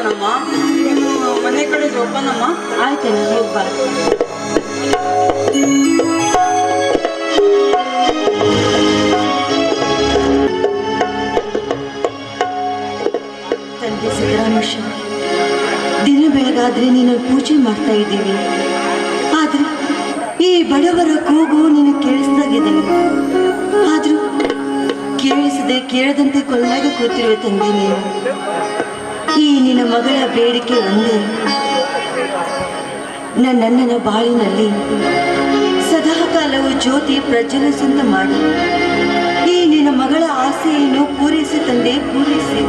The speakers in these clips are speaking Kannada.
ಹೋಗೋಣಮ್ಮ. ನೀನು ಮನೆ ಕಡೆ ಹೋಗೋಣಮ್ಮ. ಆಯ್ತೇನೆ, ಹೋಗ್ಬಾ. ತಂದೆ ಸಿದ್ದರಾಮೇಶ, ದಿನ ಬೆಳಗಾದ್ರೆ ನೀನು ಪೂಜೆ ಮಾಡ್ತಾ ಇದ್ದೀವಿ. ಆದ್ರೆ ಈ ಬಡವರ ಕೂಗು ನೀನು ಕೇಳಿಸ್ದಾಗಿದೆ. ಆದ್ರೂ ಕೇಳಿಸದೆ ಕೇಳದಂತೆ ಕೊಲ್ಲಾಗ ಕೂತಿರುವೆ ತಂದೆ ನೀನು. ಈ ನಿನ್ನ ಮಗಳ ಬೇಡಿಕೆ ಒಂದೇ, ನನ್ನಣ್ಣನ ಬಾಳಿನಲ್ಲಿ ಸದಾಕಾಲವು ಜ್ಯೋತಿ ಪ್ರಜ್ವಲಿಸಂತ ಮಾಡಿ ಈ ನಿನ್ನ ಮಗಳ ಆಸೆಯನ್ನು ಪೂರೈಸಿ ತಂದೆ, ಪೂರೈಸಿ.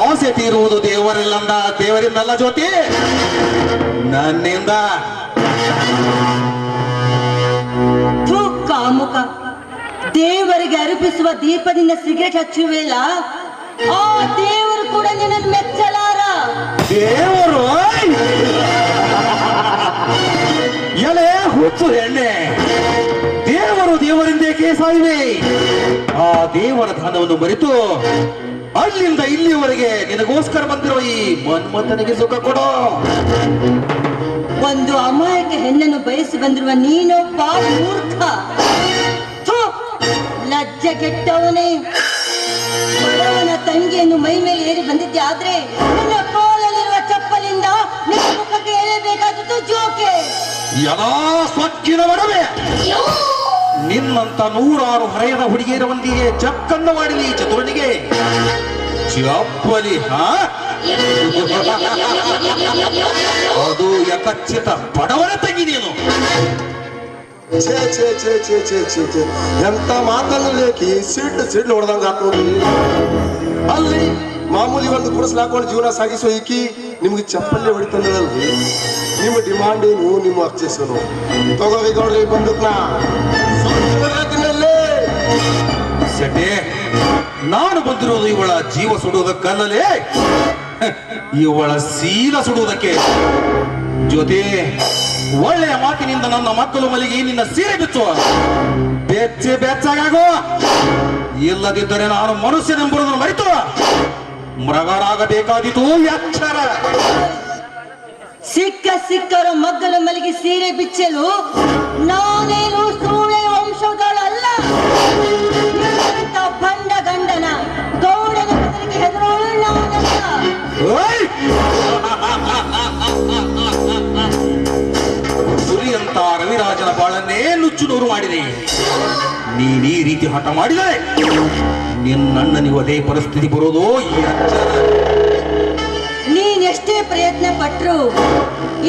ಆಸೆ ತೀರುವುದು ದೇವರಿಂದಲ್ಲ ಜ್ಯೋತಿ, ನನ್ನಿಂದ. ಕಾಮುಕ, ದೇವರಿಗೆ ಅರ್ಪಿಸುವ ದೀಪದಿಂದ ಸಿಗರೇಟ್ ಹಚ್ಚುವೆಲ್ಲ, ಆ ದೇವರು ಕೂಡ ನಿನ್ನನ್ನು ಮೆಚ್ಚಲಾರ. ದೇವರು ಎಲೆ ಹುಚ್ಚು ಹೆಣ್ಣೆ, ದೇವರು ದೇವರಿಂದೇಕೆ ಸಾಯಿವೆ? ಆ ದೇವರ ಧನವನ್ನು ಮರೆತು ಅಲ್ಲಿಂದ ಇಲ್ಲಿಯವರೆಗೆ ನಿನಗೋಸ್ಕರ ಬಂದಿರೋ ಈ ಮನ್ಮಥನಿಗೆ ಸುಖ ಕೊಡೋ. ಒಂದು ಅಮಾಯಕ ಹೆಣ್ಣನ್ನು ಬಯಸಿ ಬಂದಿರುವ ನೀನೊಬ್ಬ ಮೂರ್ಖ, ಲಜ್ಜೆ ಕೆಟ್ಟವನೇ. ಬಡವನ ತಂಗಿಯನ್ನು ಮೈ ಮೇಲೆ ಏರಿ ಬಂದಿದ್ದೆ, ಆದ್ರೆ ನಿನ್ನ ಕೋಲಲ್ಲಿರುವ ಚಪ್ಪಲಿಂದ ನಿನ್ನ ಮುಖಕ್ಕೆ ಏರಬೇಕಾದದ್ದು ಜೋಕೆ. ಎಲ್ಲಾ ಸ್ವಚ್ಛಿನ ಬಡವೆ, ನಿನ್ನಂತ ನೂರಾರು ಹರೆಯದ ಹುಡುಗಿಯರ ಒಂದಿಗೆ ಚಕ್ಕನ್ನು ಮಾಡಿದ ಈ ಚತುರನಿಗೆ ಚಪ್ಪಲಿ ಅದು ಯಕಚ್ಚಿತ ಬಡವನ ತಂಗಿ ನೀನು. ಛೇ ಛೇ ಛೇ ಛೇ ಛೇ ಛೇ ಛೇ, ಎಂತ ಮಾತಲ್ಲಿ ಸಿಡ್ಲು ಹೊಡೆದಂಗ ನೋಡಿ. ಅಲ್ಲಿ ಮಾಮೂಲಿ ಒಂದು ಗುಡಿಸಲು ಹಾಕೊಂಡು ಜೀವನ ಸಾಗಿಸೋ ಈಕಿ ನಿಮ್ಗೆ ಚಪ್ಪಲ್ಲೇ ಹೊಡಿತಂದಳಲ್ರಿ. ನಿಮ್ಮ ಡಿಮಾಂಡ್ ಏನು, ನಿಮ್ಮ ಅರ್ಚೇಸನು ತಗೋರಿ ಗೌಡ್ರಿ ಬಂದಕ್ನ ಸೆಟೆ. ನಾನು ಬಂದಿರೋದು ಇವಳ ಜೀವ ಸುಡುವುದಕ್ಕಲ್ಲಲೇ, ಇವಳ ಶೀಲ ಸುಡುವುದಕ್ಕೆ. ಜೊತೆ ಒಳ್ಳೆಯ ಮಾತಿನಿಂದ ನನ್ನ ಮಕ್ಕಳು ಮಲಿಗೆ ನಿನ್ನ ಸೀರೆ ಬಿಚ್ಚುವ, ಬೆಚ್ಚಾಗೋ. ಇಲ್ಲದಿದ್ದರೆ ನಾನು ಮನುಷ್ಯನೆಂಬುದನ್ನು ಮರೆತು ಮೃಗರಾಗಬೇಕಾದೀತು. ಎಚ್ಚರ. ಸಿಕ್ಕರ ಮಗ್ಗಲ ಮಲಿಗೆ ಸೀರೆ ಬಿಚ್ಚಲು ನಾನೇನು ಸೂಳೆ ವಂಶದಳಲ್ಲ. ಬಂಡ ಗಂಡನ ಗೌಡನ ಹೆಸರಿಗೆ ಹೆದರೋಳು ನಾನಲ್ಲ. ಸುರಿಯಂತ ರವಿರಾಜನ ಬಾಳನ್ನೇ ನುಚ್ಚುನೂರು ಮಾಡಿದೆ. ನೀನ್ ಈ ರೀತಿ ಹಠ ಮಾಡಿದರೆ ನಿನ್ನಣ್ಣನಿಗೂ ಅದೇ ಪರಿಸ್ಥಿತಿ ಬರೋದು. ಈ ನೀನೆಷ್ಟೇ ಪ್ರಯತ್ನ ಪಟ್ರು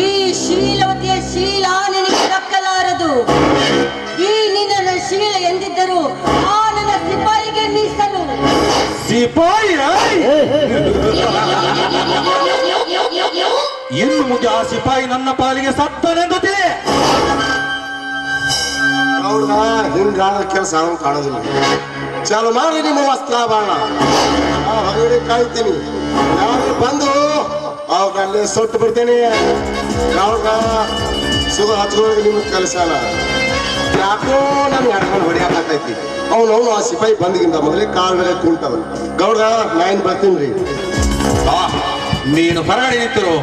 ಈ ಶೀಲವತಿಯ ಶೀಲ ನಿನಗೆ ದಕ್ಕಲಾರದು. ಈ ನಿನ್ನ ಶೀಲ ಎಂದಿದ್ದರು ಆ ನನ್ನ ಸಿಪಾಯಿಗೆ ಮೀಸಲು. ಸಿಪಾಯಿ ಇನ್ನು ಮುಂದೆ ಆ ಸಿಪಾಯಿ ನನ್ನ ಪಾಲಿಗೆ ಸತ್ತನೆಂದು ತಿಳಿ. ಅವ್ರನ್ನ ಹಿಂಗಾದ ಕೆಲಸ ಕಾಣೋದಿಲ್ಲ. ಚಾಲು ಮಾಡಿ ನಿಮ್ಮ ವಸ್ತ್ರ ಬಾಣ, ಹೊರಗಡೆ ಕಾಯ್ತೀನಿ. ಯಾರು ಬಂದು ಅವ್ರಲ್ಲೇ ಸೊಟ್ಟು ಬಿಡ್ತೇನೆ. ಅವ್ರ ಸುಖ ಹಚ್ಕೊಳ್ಳೋದು ನಿಮ್ಗೆ ಕಲಿಸಲ್ಲ. ಯಾಕೋ ನಮ್ಗೆ ಎಡ್ಕೊಂಡು ಹೊಡಿಯಾಕತ್ತೈತಿ. ಅವನು ಆ ಸಿಪಾಯಿ ಬಂದಿಗಿಂತ ಮೊದಲೇ ಕಾಲ್ ಮೇಲೆ ಕುಂಟವ. ಗೌಡ ನಾನು ಬರ್ತೀನಿ ರೀ. ನೀನು ಹೊರಗಡೆ ನಿಂತಿರು,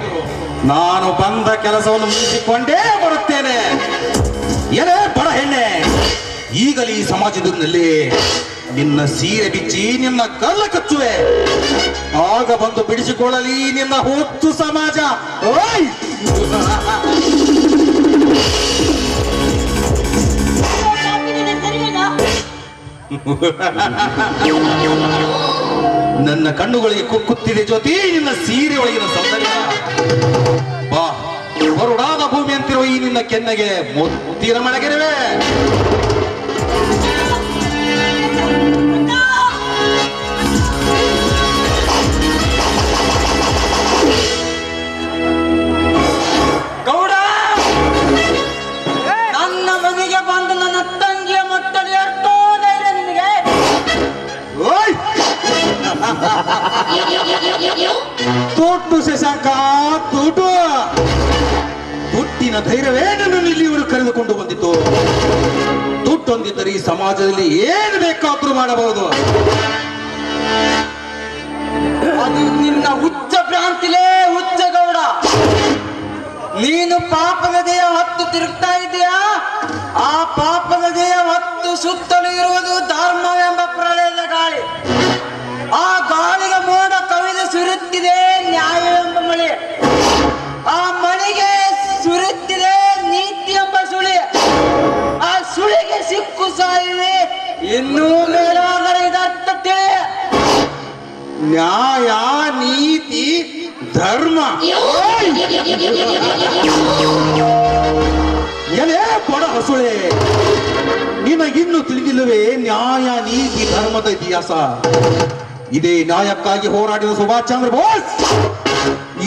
ನಾನು ಬಂದ ಕೆಲಸವನ್ನು ಮುಗಿಸಿಕೊಂಡೇ ಬರುತ್ತೇನೆ. ಎಲೆ ಬಡ ಹೆಣ್ಣೆ, ಈಗಲೇ ಈ ಸಮಾಜದಲ್ಲಿ ನಿನ್ನ ಸೀರೆ ಬಿಚ್ಚಿ ನಿನ್ನ ಕಲ್ಲ ಕಚ್ಚುವೆ. ಆಗ ಬಂದು ಬಿಡಿಸಿಕೊಳ್ಳಲಿ ನಿನ್ನ ಹೊತ್ತು ಸಮಾಜ. ಓಯ್ ನನ್ನ ಕಣ್ಣುಗಳಿಗೆ ಕುಕ್ಕುತ್ತಿದೆ ಜ್ಯೋತಿ ನಿನ್ನ ಸೀರೆ ಒಳಗಿನ ಸೌಂದರ್ಯ. ಬಾ, ಬರುಡಾದ ಭೂಮಿ ಅಂತಿರುವ ಈ ನಿನ್ನ ಕೆನ್ನೆಗೆ ಮುತ್ತಿನ ಮಳೆಗೆರವೆ. ತೋಟು ಶಶಾಂಕ ತೋಟು ತುಟ್ಟಿನ ಧೈರ್ಯವೇ ನನ್ನನ್ನು ಇಲ್ಲಿವರು ಕರೆದುಕೊಂಡು ಬಂದಿತ್ತು. ತುಟ್ಟೊಂದಿದ್ದರೆ ಈ ಸಮಾಜದಲ್ಲಿ ಏನು ಬೇಕಾದ್ರೂ ಮಾಡಬಹುದು. ಅದು ನಿನ್ನ ಹುಚ್ಚ ಭ್ರಾಂತಿಲೇ ಹುಚ್ಚ ಗೌಡ. ನೀನು ಪಾಪದ ದೇಹ ಹೊತ್ತು ತಿರುಗ್ತಾ ಇದೆಯಾ? ಆ ಪಾಪದ ದೇಹ ಹೊತ್ತು ಸುತ್ತಲೂ ಇರುವುದು ಧರ್ಮವೆಂಬ ಪ್ರಳಯದ ಗಾಳಿ. ಆ ಗಾಳಿಗೆ ಮೋಡ ಕವಿದು ಸುರುತ್ತಿದೆ ನ್ಯಾಯವೆಂಬ ಮಳೆ. ಆ ಮಳೆಗೆ ಸುರುತ್ತಿದೆ ನೀತಿ ಎಂಬ ಸುಳಿ. ಆ ಸುಳಿಗೆ ಸಿಕ್ಕು ಸಾಯಿವೆ ಇನ್ನೂ ಮೇಲಾದರೆ ಇದರ್ಥ ತಿಳಿ. ನ್ಯಾಯ, ನೀತಿ, ಧರ್ಮ. ಎಲೆ ಬಡ ಹಸುಳೆ, ನಿನಗಿನ್ನು ತಿಳಿದಿಲ್ಲವೇ ನ್ಯಾಯ, ನೀತಿ, ಧರ್ಮದ ಇತಿಹಾಸ? ಇದೇ ನ್ಯಾಯಕ್ಕಾಗಿ ಹೋರಾಡಿದ ಸುಭಾಷ್ ಚಂದ್ರ ಬೋಸ್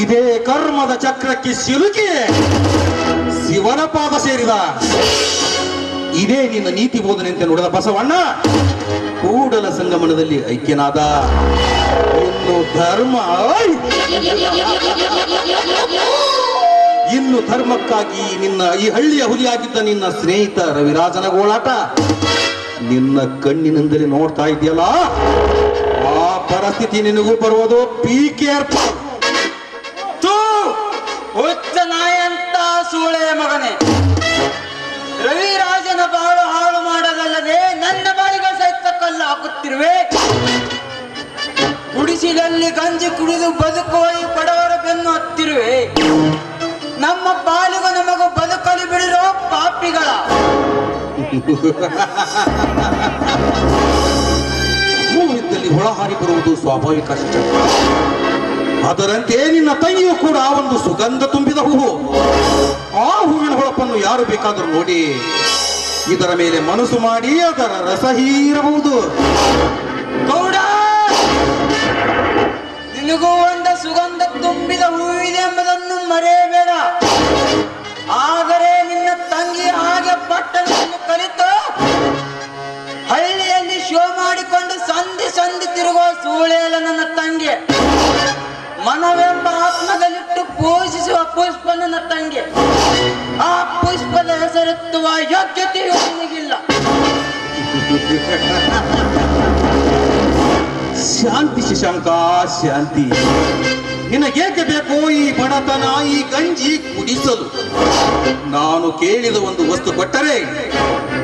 ಇದೇ ಕರ್ಮದ ಚಕ್ರಕ್ಕೆ ಸಿಲುಕಿ ಶಿವನ ಪಾದ ಸೇರಿದ. ಇದೇ ನಿನ್ನ ನೀತಿ ಬೋಧನೆಯಂತೆ ನೋಡಿದ ಬಸವಣ್ಣ ಕೂಡಲ ಸಂಗಮನದಲ್ಲಿ ಐಕ್ಯನಾದ. ಇನ್ನು ಧರ್ಮಕ್ಕಾಗಿ ನಿನ್ನ ಈ ಹಳ್ಳಿಯ ಹುಲಿಯಾಗಿದ್ದ ನಿನ್ನ ಸ್ನೇಹಿತ ರವಿರಾಜನ ಗೋಳಾಟ ನಿನ್ನ ಕಣ್ಣಿನಿಂದಲೇ ನೋಡ್ತಾ ಇದೆಯಲ್ಲ, ಆ ಪರಿಸ್ಥಿತಿ ನಿನಗೂ ಬರುವುದು. Be careful. ಹುಚ್ಚ ನಾಯ ಅಂತ ಸೂಳೆ ಮಗನೇ, ರವಿರಾಜನ ಬಾಳು ಹಾಳು ಮಾಡದಲ್ಲದೆ ನನ್ನ ಬಾಳಿಗೆ ಸಹಿತ ಕಲ್ಲು ಹಾಕುತ್ತಿರುವೆ. ಗುಡಿಸಿಲಲ್ಲಿ ಗಂಜಿ ಕುಡಿದು ಬದುಕುವ ಈ ಬಡವರ ಬೆನ್ನು ಹತ್ತಿರುವೆ. ನಮ್ಮ ಪಾಲಿಗೂ ನಮಗೂ ಬದುಕಲು ಬಿಡಿರೋ ಪಾಪಿಗಳ. ಹೂವಿದ್ದಲ್ಲಿ ಹೊಳಹಾರಿ ಬರುವುದು ಸ್ವಾಭಾವಿಕ ಅಷ್ಟ. ಅದರಂತೆ ನಿನ್ನ ತಂಗಿಯು ಕೂಡ ಒಂದು ಸುಗಂಧ ತುಂಬಿದ ಹೂವು. ಆ ಹೂವಿನ ಹೊಳಪನ್ನು ಯಾರು ಬೇಕಾದರೂ ನೋಡಿ ಇದರ ಮೇಲೆ ಮನಸ್ಸು ಮಾಡಿ ಅದರ ರಸ ಹೀರಬಹುದು. ಗೌಡ, ನಿನಗೂ ಒಂದು ಸುಗಂಧ ತುಂಬಿದ ಹೂವಿದೆ ಎಂಬುದನ್ನು ಮರೆಯಬೇಡ. ಆದರೆ ನಿನ್ನ ತಂಗಿ ಹಾಗೆ ಪಟ್ಟಣವನ್ನು ಕಲಿತು ಹಳ್ಳಿಯಲ್ಲಿ ಶೋ ಮಾಡಿಕೊಂಡು ಸಂಧಿ ಸಂಧಿ ತಿರುಗುವ ಸೂಳೆಯಲ್ಲ ನನ್ನ ತಂಗಿ. ಮನವೆಂಬ ಆತ್ಮದಲ್ಲಿಟ್ಟು ಪೂಜಿಸುವ ಪುಷ್ಪ ನನ್ನ ತಂಗಿ. ಆ ಪುಷ್ಪದ ಹೆಸರೆತ್ತುವ ಯೋಗ್ಯತೆಯೂ ನಿನಗಿಲ್ಲ. ಶಾಂತಿ ಶಶಾಂಕ, ಶಾಂತಿ. ನಿನಗೇಕೆ ಬೇಕು ಈ ಬಡತನ, ಈ ಗಂಜಿ ಕುಡಿಸಲು? ನಾನು ಕೇಳಿದ ಒಂದು ವಸ್ತು ಕೊಟ್ಟರೆ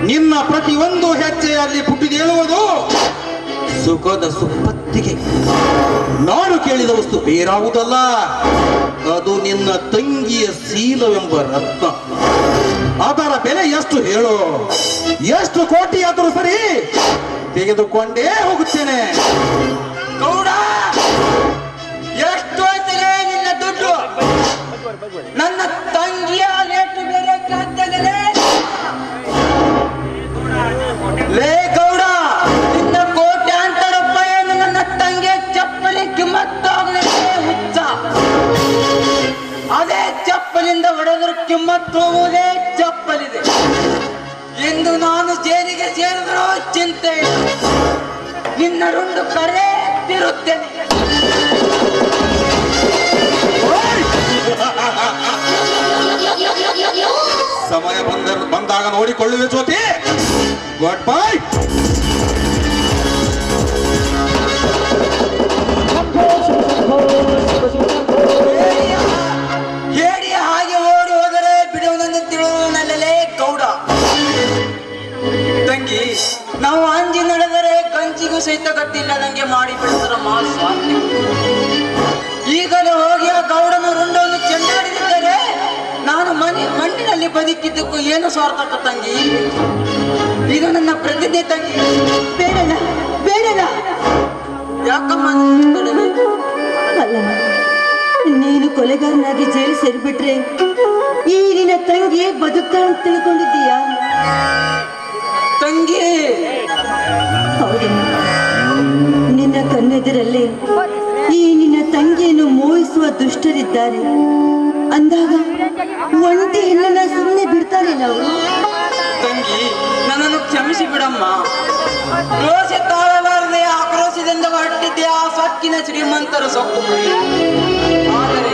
ನಿನ್ನ ಪ್ರತಿಯೊಂದು ಹೆಜ್ಜೆಯಲ್ಲಿ ಪುಟ್ಟಿದೇಳುವುದು ಸುಖದ ಸುಪ್ಪತ್ತಿಗೆ. ನಾನು ಕೇಳಿದ ವಸ್ತು ಬೇರಾವುದಲ್ಲ, ಅದು ನಿನ್ನ ತಂಗಿಯ ಶೀಲವೆಂಬ ರತ್ನ. ಅದರ ಬೆಲೆ ಎಷ್ಟು ಹೇಳು? ಎಷ್ಟು ಕೋಟಿ ಆದರೂ ಸರಿ, ತೆಗೆದುಕೊಂಡೇ ಹೋಗುತ್ತೇನೆ. ಗೌಡ, ಎಷ್ಟು ಹೋಯ್ತದೆ ನಿನ್ನ ದುಡ್ಡು? ನನ್ನ ತಂಗಿಯ ರೇಟು ಬೇರೆ ಕಾಗ್ತದೆ. ಲೇ ಗೌಡ, ನಿನ್ನ ಕೋಟ್ಯಾಂತರ ರೂಪಾಯಿಯನ್ನು ನನ್ನ ತಂಗಿಯ ಚಪ್ಪಲಿ ಕಿಮ್ಮತ್ತಾಗಲಿದೆ ಹುಚ್ಚ. ಅದೇ ಚಪ್ಪಲಿಂದ ಹೊಡೆದರೂ ಕಿಮ್ಮತ್ತು ಹೋಗುವುದೇ ಚಪ್ಪಲಿದೆ. ಎಂದು ನಾನು ಜೇನಿಗೆ ಸೇರಿದರೂ ಚಿಂತೆ ಇಲ್ಲ. ನಿನ್ನ ರುಂಡು ಕರೆಯುತ್ತೇನೆ. ಸಮಯ ಬಂದಾಗ ನೋಡಿಕೊಳ್ಳುವೆ ಜ್ಯೋತಿ. Good bye. ಹೇಡಿಯ ಹಾಗೆ ಓಡಿ ಹೋದರೆ ಬಿಡುವುದನ್ನು ತಿಳಿಯುವನಲ್ಲೇ ಗೌಡ. ತಂಗಿ, ನಾವು ಅಂಜಿ ನಡೆದರೆ ಗಂಜಿಗೂ ಸಹಿತ ಗಟ್ಟಿಲ್ಲದಂಗೆ ಮಾಡಿ ಬಿಡುವುದರ ಮಾಸಾಧ್ಯ. ಈಗಲೇ ಹೋಗಿ ಆ ಗೌಡನ ರುಂಡವನ್ನು ಚೆಂಡಾಡಿದಿದ್ದರೆ ನಾನು ಮಣ್ಣಿನಲ್ಲಿ ಬದುಕಿದ್ದಕ್ಕೂ ಏನು ಸಾರ್ಥಕ ತಂಗಿ. ಇದು ನನ್ನ ಪ್ರತಿಜ್ಞೆ ತಂಗಿ. ಬೇಡಣ ಬೇಡಣ. ಯಾಕಮ್ಮ? ಅಲ್ಲ, ನೀನು ಕೊಲೆಗಾರನಾಗಿ ಜೈಲು ಸೇರಿಬಿಟ್ರೆ ಈ ನಿನ್ನ ತಂಗಿ ಬದುಕ್ತಾ ಅಂತ ತಿಳ್ಕೊಂಡಿದ್ದೀಯಾ? ತಂಗಿ, ಹೌದು, ನಿನ್ನ ಕಣ್ಣೆದುರಲ್ಲಿ ಈ ನಿನ್ನ ತಂಗಿಯನ್ನು ಮೋಹಿಸುವ ದುಷ್ಟರಿದ್ದಾರೆ ಅಂದಾಗ ಒಂಟಿ ಹೆಣ್ಣನ್ನ ಸುಮ್ಮನೆ ಬಿಡ್ತಾರೆ ನಾವು? ತಂಗಿ, ನನ್ನನ್ನು ಕ್ಷಮಿಸಿ ಬಿಡಮ್ಮ. ರೋಷ ತಾಳಲಾರದೆ ಆಕ್ರೋಶ ಸ್ವಾರ್ಥದಿಂದ ಹೊರಟಿದ್ದೆ ಆ ಸೊಕ್ಕಿನ ಶ್ರೀಮಂತರ ಸೊಕ್ಕು. ಆದರೆ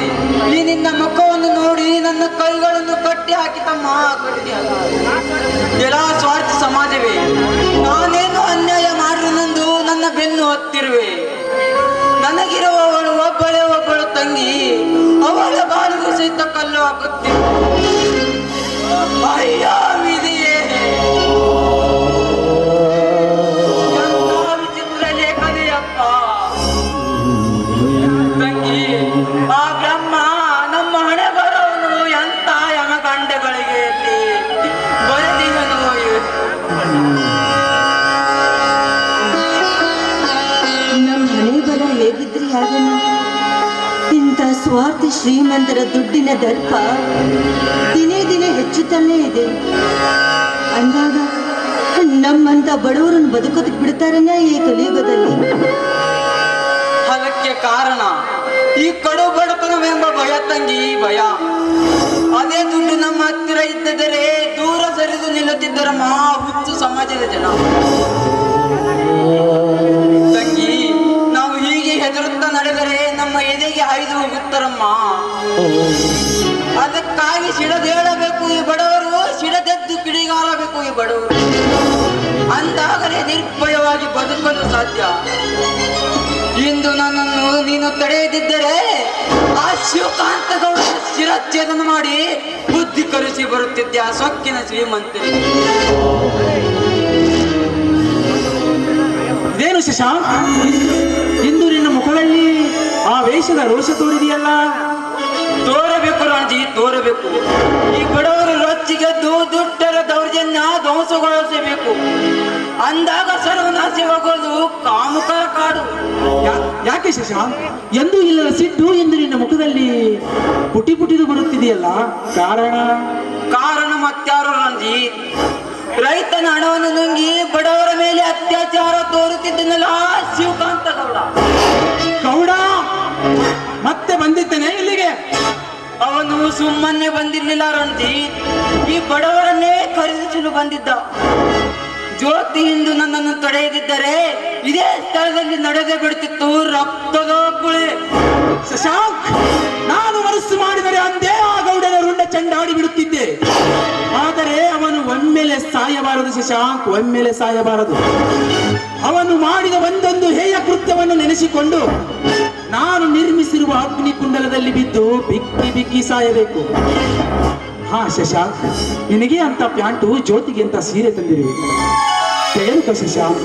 ಈ ನಿನ್ನ ಮುಖವನ್ನು ನೋಡಿ ನನ್ನ ಕೈಗಳನ್ನು ಕಟ್ಟಿ ಹಾಕಿ ತಮ್ಮ ಕಟ್ಟಿ ಎಲ್ಲ ಸ್ವಾರ್ಥ ಸಮಾಜವೇ, ನಾನೇನು ಅನ್ಯಾಯ ಮಾಡಿರುನೆಂದು ನನ್ನ ಬೆನ್ನು ಹತ್ತಿರುವೆ. ನನಗಿರುವವಳು ಒಬ್ಬಳು ತಂಗಿ, ಅವಳ ಬಾಳಿಗೂ ಸಹಿತ ಕಲ್ಲು ಹಾಕುತ್ತಿರು. ಅಯ್ಯ ವಿಧಿಯೇ, ಎಂಥ ವಿಚಿತ್ರ ಲೇಖನೆಯಪ್ಪ ತಂಗಿ. ಆ ಬ್ರಹ್ಮ ನಮ್ಮ ಹಣೆ ಬರವನು ಎಂತ ಯಮಗಂಡಗಳಿಗೆ ಬರೆದಿವನು. ನಮ್ಮ ಹಣೆ ಬರ ಹೇಗಿದ್ರಿ ಹಾಗೇನು? ಇಂಥ ಸ್ವಾರ್ಥಿ ಶ್ರೀಮಂತರ ದುಡ್ಡಿನ ದರ್ಪ ದಿನೇ ದಿನೇ ಹೆಚ್ಚುತ್ತಲೇ ಇದೆ. ಅಂದಾಗ ನಮ್ಮಂತ ಬಡವರನ್ನು ಬದುಕೋದಕ್ಕೆ ಬಿಡ್ತಾರನ್ನ ಈ ಕಲಿಯುಗದಲ್ಲಿ? ಅದಕ್ಕೆ ಕಾರಣ ಈ ಕಡು ಬಡತನವೆಂಬ ಭಯ ತಂಗಿ, ಭಯ. ಅದೇ ದುಡ್ಡು ನಮ್ಮ ಹತ್ತಿರ ಇದ್ದರೆ ದೂರ ಸರಿದು ನಿಲ್ಲುತ್ತಿದ್ದರಮ್ಮ ಹುಚ್ಚು ಸಮಾಜದ ಜನ. ತಂಗಿ, ನಾವು ಹೀಗೆ ಹೆದರುತ್ತಾ ನಡೆದರೆ ನಮ್ಮ ಎದೆಗೆ ಹಾಯ್ದು ಹೋಗುತ್ತಾರಮ್ಮ. ಅದಕ್ಕಾಗಿ ಸಿಡದೇಳಬೇಕು ಈ ಬಡವರು, ಸಿಡದೆದ್ದು ಕಿಡಿಗಾರಬೇಕು ಈ ಬಡವರು. ಅಂದಾಗಲೇ ನಿರ್ಭಯವಾಗಿ ಬದುಕಲು ಸಾಧ್ಯ. ಇಂದು ನನ್ನನ್ನು ನೀನು ತಡೆಯದಿದ್ದರೆ ಆ ಶಿವಕಾಂತ ಗೌಡ ಶಿರಚ್ಛೇದನ ಮಾಡಿ ಬುದ್ಧಿ ಕಲಿಸಿ ಬರುತ್ತಿದ್ದೆ ಆ ಸೊಕ್ಕಿನ ಶ್ರೀಮಂತರಿಗೆ. ಇದೇನು ಶಶಾಂಕ್, ಇಂದು ನಿನ್ನ ಮುಖದಲ್ಲಿ ಆ ವೇಷದ ರೋಷ ತೋರಿದೆಯಲ್ಲ? ತೋರಬೇಕು ರಾಜಿ, ತೋರಬೇಕು. ಈ ಬಡವರು ರೊಚ್ಚಿಗೆದ್ದು ದುಷ್ಟರ ದೌರ್ಜನ್ಯ ಧ್ವಂಸಗೊಳಿಸಬೇಕು. ಅಂದಾಗ ಸರ್ವನಾಶವಾಗೋದು ಕಾಮುಕರ ಕಾಡು. ಯಾಕೆ ಶಶಾಂಕ್, ಎಂದೂ ಇಲ್ಲದ ಸಿಟ್ಟು ಎಂದು ನಿನ್ನ ಮುಖದಲ್ಲಿ ಪುಟಿ ಪುಟಿದು ಬರುತ್ತಿದೆಯಲ್ಲ? ಕಾರಣ ಮತ್ಯಾರು ರಂಜಿತ್? ರೈತನ ಹಣವನ್ನು ನುಂಗಿ ಬಡವರ ಮೇಲೆ ಅತ್ಯಾಚಾರ ತೋರುತ್ತಿದ್ದನಲ್ಲ ಶಿವಕಾಂತ ಗೌಡ. ಗೌಡ ಮತ್ತೆ ಬಂದಿದ್ದೇನೆ ಇಲ್ಲಿಗೆ? ಅವನು ಸುಮ್ಮನೆ ಬಂದಿರಲಿಲ್ಲ ರಂಜಿತ್, ಈ ಬಡವರನ್ನೇ ಖರೀದಿಸಲು ಬಂದಿದ್ದ. ಜ್ಯೋತಿ ಇಂದು ನನ್ನನ್ನು ತಡೆಯದಿದ್ದರೆ ಇದೇ ಸ್ಥಳದಲ್ಲಿ ನಡೆದೇ ಬಿಡುತ್ತಿತ್ತು ರಕ್ತದ ಕುಳಿ. ಶಶಾಂಕ್, ನಾನು ಮನಸ್ಸು ಮಾಡಿದರೆ ಅಂದೇ ಆ ಗೌಡನ ರುಂಡ ಚಂಡಾಡಿ ಬಿಡುತ್ತಿದ್ದೆ. ಆದರೆ ಅವನು ಒಮ್ಮೆಲೆ ಸಾಯಬಾರದು ಶಶಾಂಕ್, ಒಮ್ಮೆಲೆ ಸಾಯಬಾರದು. ಅವನು ಮಾಡಿದ ಒಂದೊಂದು ಹೇಯ ಕೃತ್ಯವನ್ನು ನೆನೆಸಿಕೊಂಡು ನಾನು ನಿರ್ಮಿಸಿರುವ ಅಗ್ನಿ ಕುಂಡಲದಲ್ಲಿ ಬಿದ್ದು ಬಿಕ್ಕಿ ಬಿಕ್ಕಿ ಸಾಯಬೇಕು. ಹಾ ಶಶಾಂಕ್, ನಿನಗೆ ಅಂತ ಪ್ಯಾಂಟು, ಜ್ಯೋತಿಗೆ ಅಂತ ಸೀರೆ ತಂದಿರುವೆ, ತೆಗೆದುಕೋ ಶಶಾಂಕ್.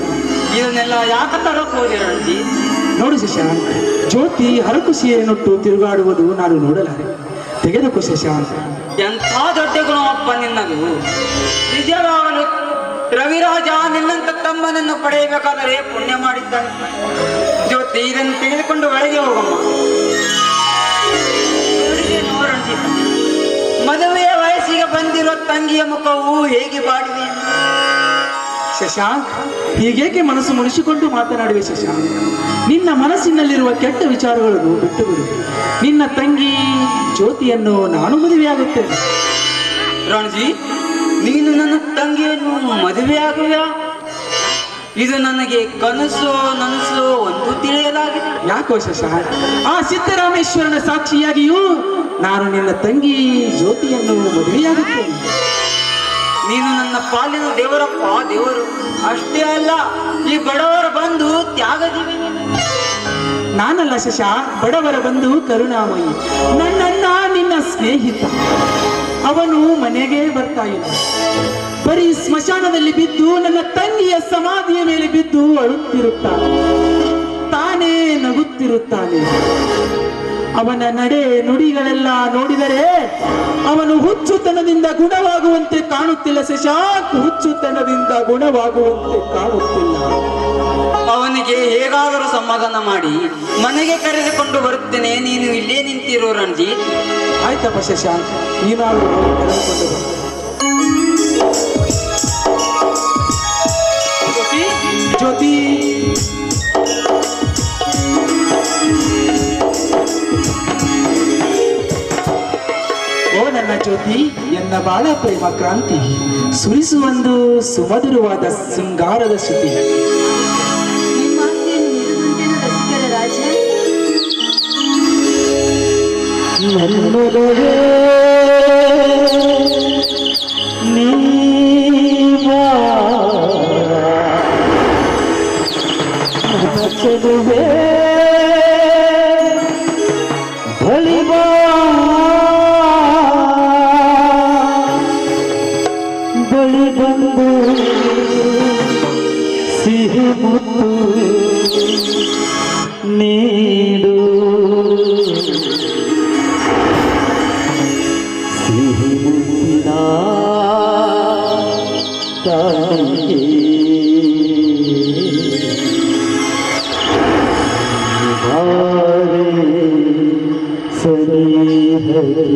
ಇದನ್ನೆಲ್ಲ ಯಾಕೆ ತರಕ್ಕೆ ಹೋದೆ ರಂಜಿತ್? ನೋಡು ಶಶಾಂಕ್, ಜ್ಯೋತಿ ಹರಕು ಸೀರೆನುಟ್ಟು ತಿರುಗಾಡುವುದು ನಾನು ನೋಡಲಾರೆ. ತೆಗೆದುಕೋ ಶಶಾಂಕ್. ಎಂಥ ದೊಡ್ಡ ಗುಣವಪ್ಪ ನಿನ್ನದು. ನಿಜವಾಗಲು ರವಿರಾಜ ನಿನ್ನಂತ ತಮ್ಮನನ್ನು ಪಡೆಯಬೇಕಾದರೆ ಪುಣ್ಯ ಮಾಡಿದ್ದಾನೆ. ಜ್ಯೋತಿ, ಇದನ್ನು ತೆಗೆದುಕೊಂಡು ಒಳಗೆ ಹೋಗಮ್ಮ. ರಂಜಿತ್, ಮದುವೆಯ ವಯಸ್ಸಿಗೆ ಬಂದಿರೋ ತಂಗಿಯ ಮುಖವು ಹೇಗೆ ಬಾಡಿದೆ? ಶಶಾಂಕ್, ಹೀಗೇಕೆ ಮನಸ್ಸು ಮುನಿಸಿಕೊಂಡು ಮಾತನಾಡುವೆ ಶಶಾಂಕ್? ನಿನ್ನ ಮನಸ್ಸಿನಲ್ಲಿರುವ ಕೆಟ್ಟ ವಿಚಾರಗಳನ್ನು ಬಿಟ್ಟು ಬಿಡು. ನಿನ್ನ ತಂಗಿ ಜ್ಯೋತಿಯನ್ನು ನಾನು ಮದುವೆಯಾಗುತ್ತೇನೆ. ರಣಜಿತ್, ನೀನು ನನ್ನ ತಂಗಿಯನ್ನು ಮದುವೆಯಾಗುವ? ಇದು ನನಗೆ ಕನಸು ನನಸು ಒಂದು ತಿಳಿಯಲಾಗಿದೆ. ಯಾಕೋ ಶಶಾಂಕ್, ಆ ಸಿದ್ದರಾಮೇಶ್ವರನ ಸಾಕ್ಷಿಯಾಗಿಯೂ ನಾನು ನಿನ್ನ ತಂಗಿ ಜ್ಯೋತಿಯನ್ನು ಮದುವೆಯಾಗುತ್ತೇನೆ. ನೀನು ನನ್ನ ಪಾಲಿನ ದೇವರಪ್ಪ, ದೇವರು. ಅಷ್ಟೇ ಅಲ್ಲ, ಈ ಬಡವರ ಬಂಧು ತ್ಯಾಗಜೀವಿ. ನಾನಲ್ಲ ಶಶಾಂಕ್, ಬಡವರ ಬಂಧು ಕರುಣಾಮಯಿ. ನನ್ನಣ್ಣ ನಿನ್ನ ಸ್ನೇಹಿತ. ಅವನು ಮನೆಗೆ ಬರ್ತಾ ಇಲ್ಲ, ಬರೀ ಸ್ಮಶಾನದಲ್ಲಿ ಬಿದ್ದು ನನ್ನ ತಂಗಿಯ ಸಮಾಧಿಯ ಮೇಲೆ ಬಿದ್ದು ಅಳುತ್ತಿರುತ್ತಾನೆ, ತಾನೇ ನಗುತ್ತಿರುತ್ತಾನೆ. ಅವನ ನಡೆ ನುಡಿಗಳೆಲ್ಲ ನೋಡಿದರೆ ಅವನು ಹುಚ್ಚುತನದಿಂದ ಗುಣವಾಗುವಂತೆ ಕಾಣುತ್ತಿಲ್ಲ ಶಶಾಂಕ್, ಹುಚ್ಚುತನದಿಂದ ಗುಣವಾಗುವಂತೆ ಕಾಣುತ್ತಿಲ್ಲ. ಅವನಿಗೆ ಹೇಗಾದರೂ ಸಮಾಧಾನ ಮಾಡಿ ಮನೆಗೆ ಕರೆದುಕೊಂಡು ಬರುತ್ತೇನೆ. ನೀನು ಇಲ್ಲೇ ನಿಂತಿರೋ ರಣಜಿತ್. ಆಯ್ತಪ್ಪ ಶಶಾಂಕ್, ನೀನಾದರೂ ಕರೆದುಕೊಂಡು ಬಾ. ಜ್ಯೋತಿ, ಓ ನನ್ನ ಜ್ಯೋತಿ, ಎನ್ನ ಬಾಳ ಪ್ರೇಮ ಕ್ರಾಂತಿ, ಸುರಿಸುವೊಂದು ಸುಮಧುರವಾದ ಶೃಂಗಾರದ ಶ್ರುತಿ. ನಿಮ್ಮ ಆಸೆಯನ್ನು ನನ್ನೊಲವೇ ನೀವಾ ನನ್ನ ಚೆಲುವೆ ಬಳಿವಾ ಬಳಿ ಬಂದು ಸಿಹಿ ಮುತ್ತು ನೀಡು ಸಿಹಿ ಮುತ್ತಿನ ತಾಯಿಗೆ ಬಾರೆ ಸರಿ ಹರಿ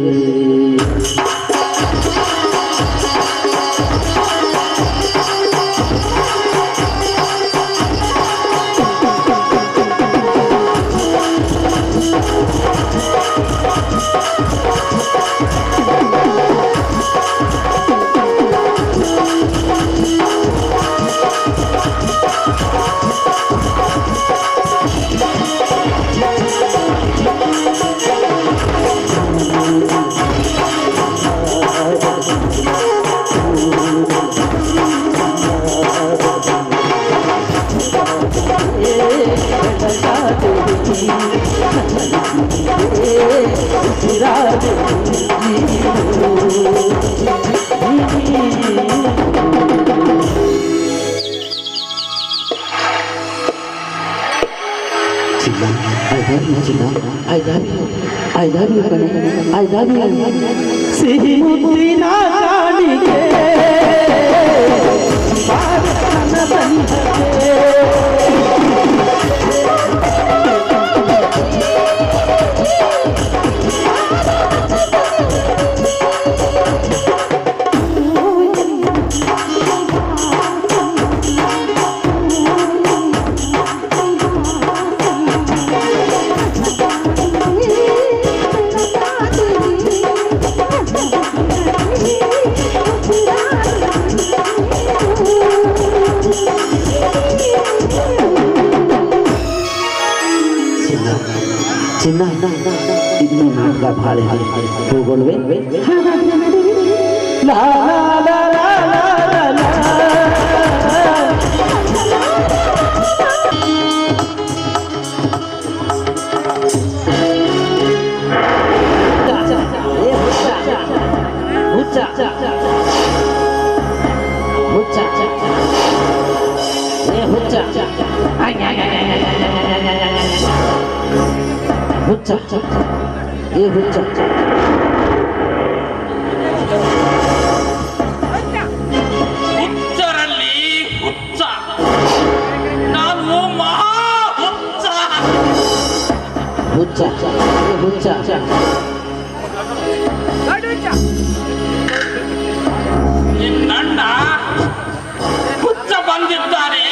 ಸಿಹಿ ಮುತ್ತಿನ ಕಾಣಿಕೆ ನನ್ನ ಬಂಧಕ್ಕೆ ಚಿನ್ನ ಇನ್ನು ನಾಟಕ ಭಾಳ ಹೋಗೋಲ್ವೇ ಲಾ ಲಾ ಲಾ ಲಾ ಲಾ ಹುಚ್ಚರಲ್ಲಿ ಹುಚ್ಚ ನಾನು ಮಹಾ ಹುಚ್ಚ ಹುಚ್ಚ ಹುಚ್ಚ ನಿನ್ನಣ್ಣ ಹುಚ್ಚ ಬಂದಿದ್ದಾರೆ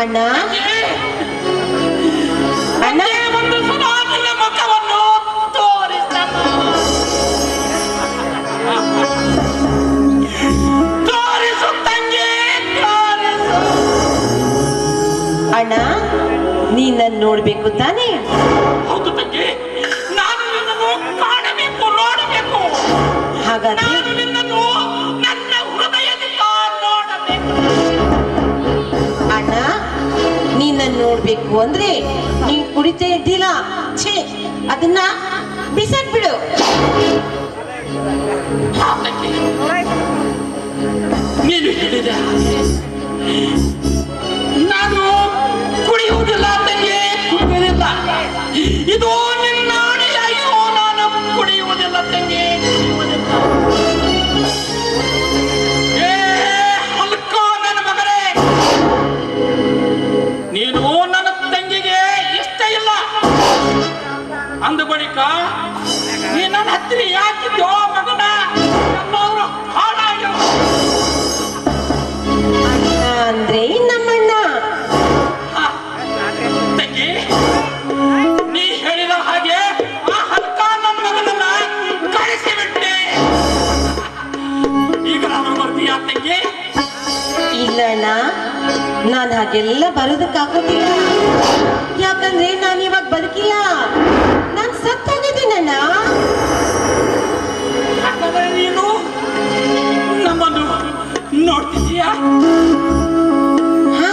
ಅಣ್ಣ ಅಣ್ಣ ಒಂದು ಸನಾತನ ಮುಖವನ್ನು ತೋರಿಸು ತಂಗಿ ಅಣ್ಣ ನೀನನ್ನು ನೋಡ್ಬೇಕು ತಾನೇ? ಹೌದು ತಂಗಿ, ನಾನು ನಿನ್ನನ್ನು ಕಾಣಬೇಕು, ನೋಡಬೇಕು. ಹಾಗಾದ್ರೆ ನಾನು ನಿನ್ನನ್ನು ನನ್ನ ಹೃದಯದಿಂದ ನೋಡಬೇಕು. ಅಣ್ಣ ನೀನನ್ನು ನೋಡ್ಬೇಕು ಅಂದ್ರೆ ನೀನ್ ಕುಡಿತಾ ಇದ್ದಿಲ್ಲ, ಛೇ ಅದನ್ನ ಬಿಸಾಕ್ಬಿಡು. ನೀನು ಹೇಳಿದ ನಾನು ಕುಡಿಯುವುದಿಲ್ಲ ತಂಗಿ, ಕುಡಿಯುವುದಿಲ್ಲ. ಇದು ನಿನ್ನ ಅಯ್ಯೋ ನಾನು ಕುಡಿಯುವುದಿಲ್ಲ ತಂಗಿ, ಕುಡಿಯುವುದಿಲ್ಲ. ಏ ಹಲ್ಕ ನನ್ನ ಮಗನೇ, ನೀನು ನನ್ನ ತಂಗಿಗೆ ಇಷ್ಟ ಇಲ್ಲ ಅಂದ ಬಳಿಕ ನೀ ನನ್ನ ಹತ್ತಿರ ಯಾಕಿದ್ದೋ ಮಗನ? ನಮ್ಮವರು ಹಾಳಾಗ್ಯವ. ನಾನು ಹಾಗೆಲ್ಲ ಬರೋದಕ್ಕಾಗೋದಿಲ್ಲ. ಯಾಕಂದ್ರೆ ನಾನು ಇವಾಗ ಬದುಕಿಲ್ಲ, ನಾನು ಸತ್ತೋಗಿದ್ದೀನಣ್ಣ. ಹಾಗಾದ್ರೆ ನೀನು ನಮ್ಮನ್ನು ನೋಡ್ತಿದ್ದೀಯಾ? ಹಾ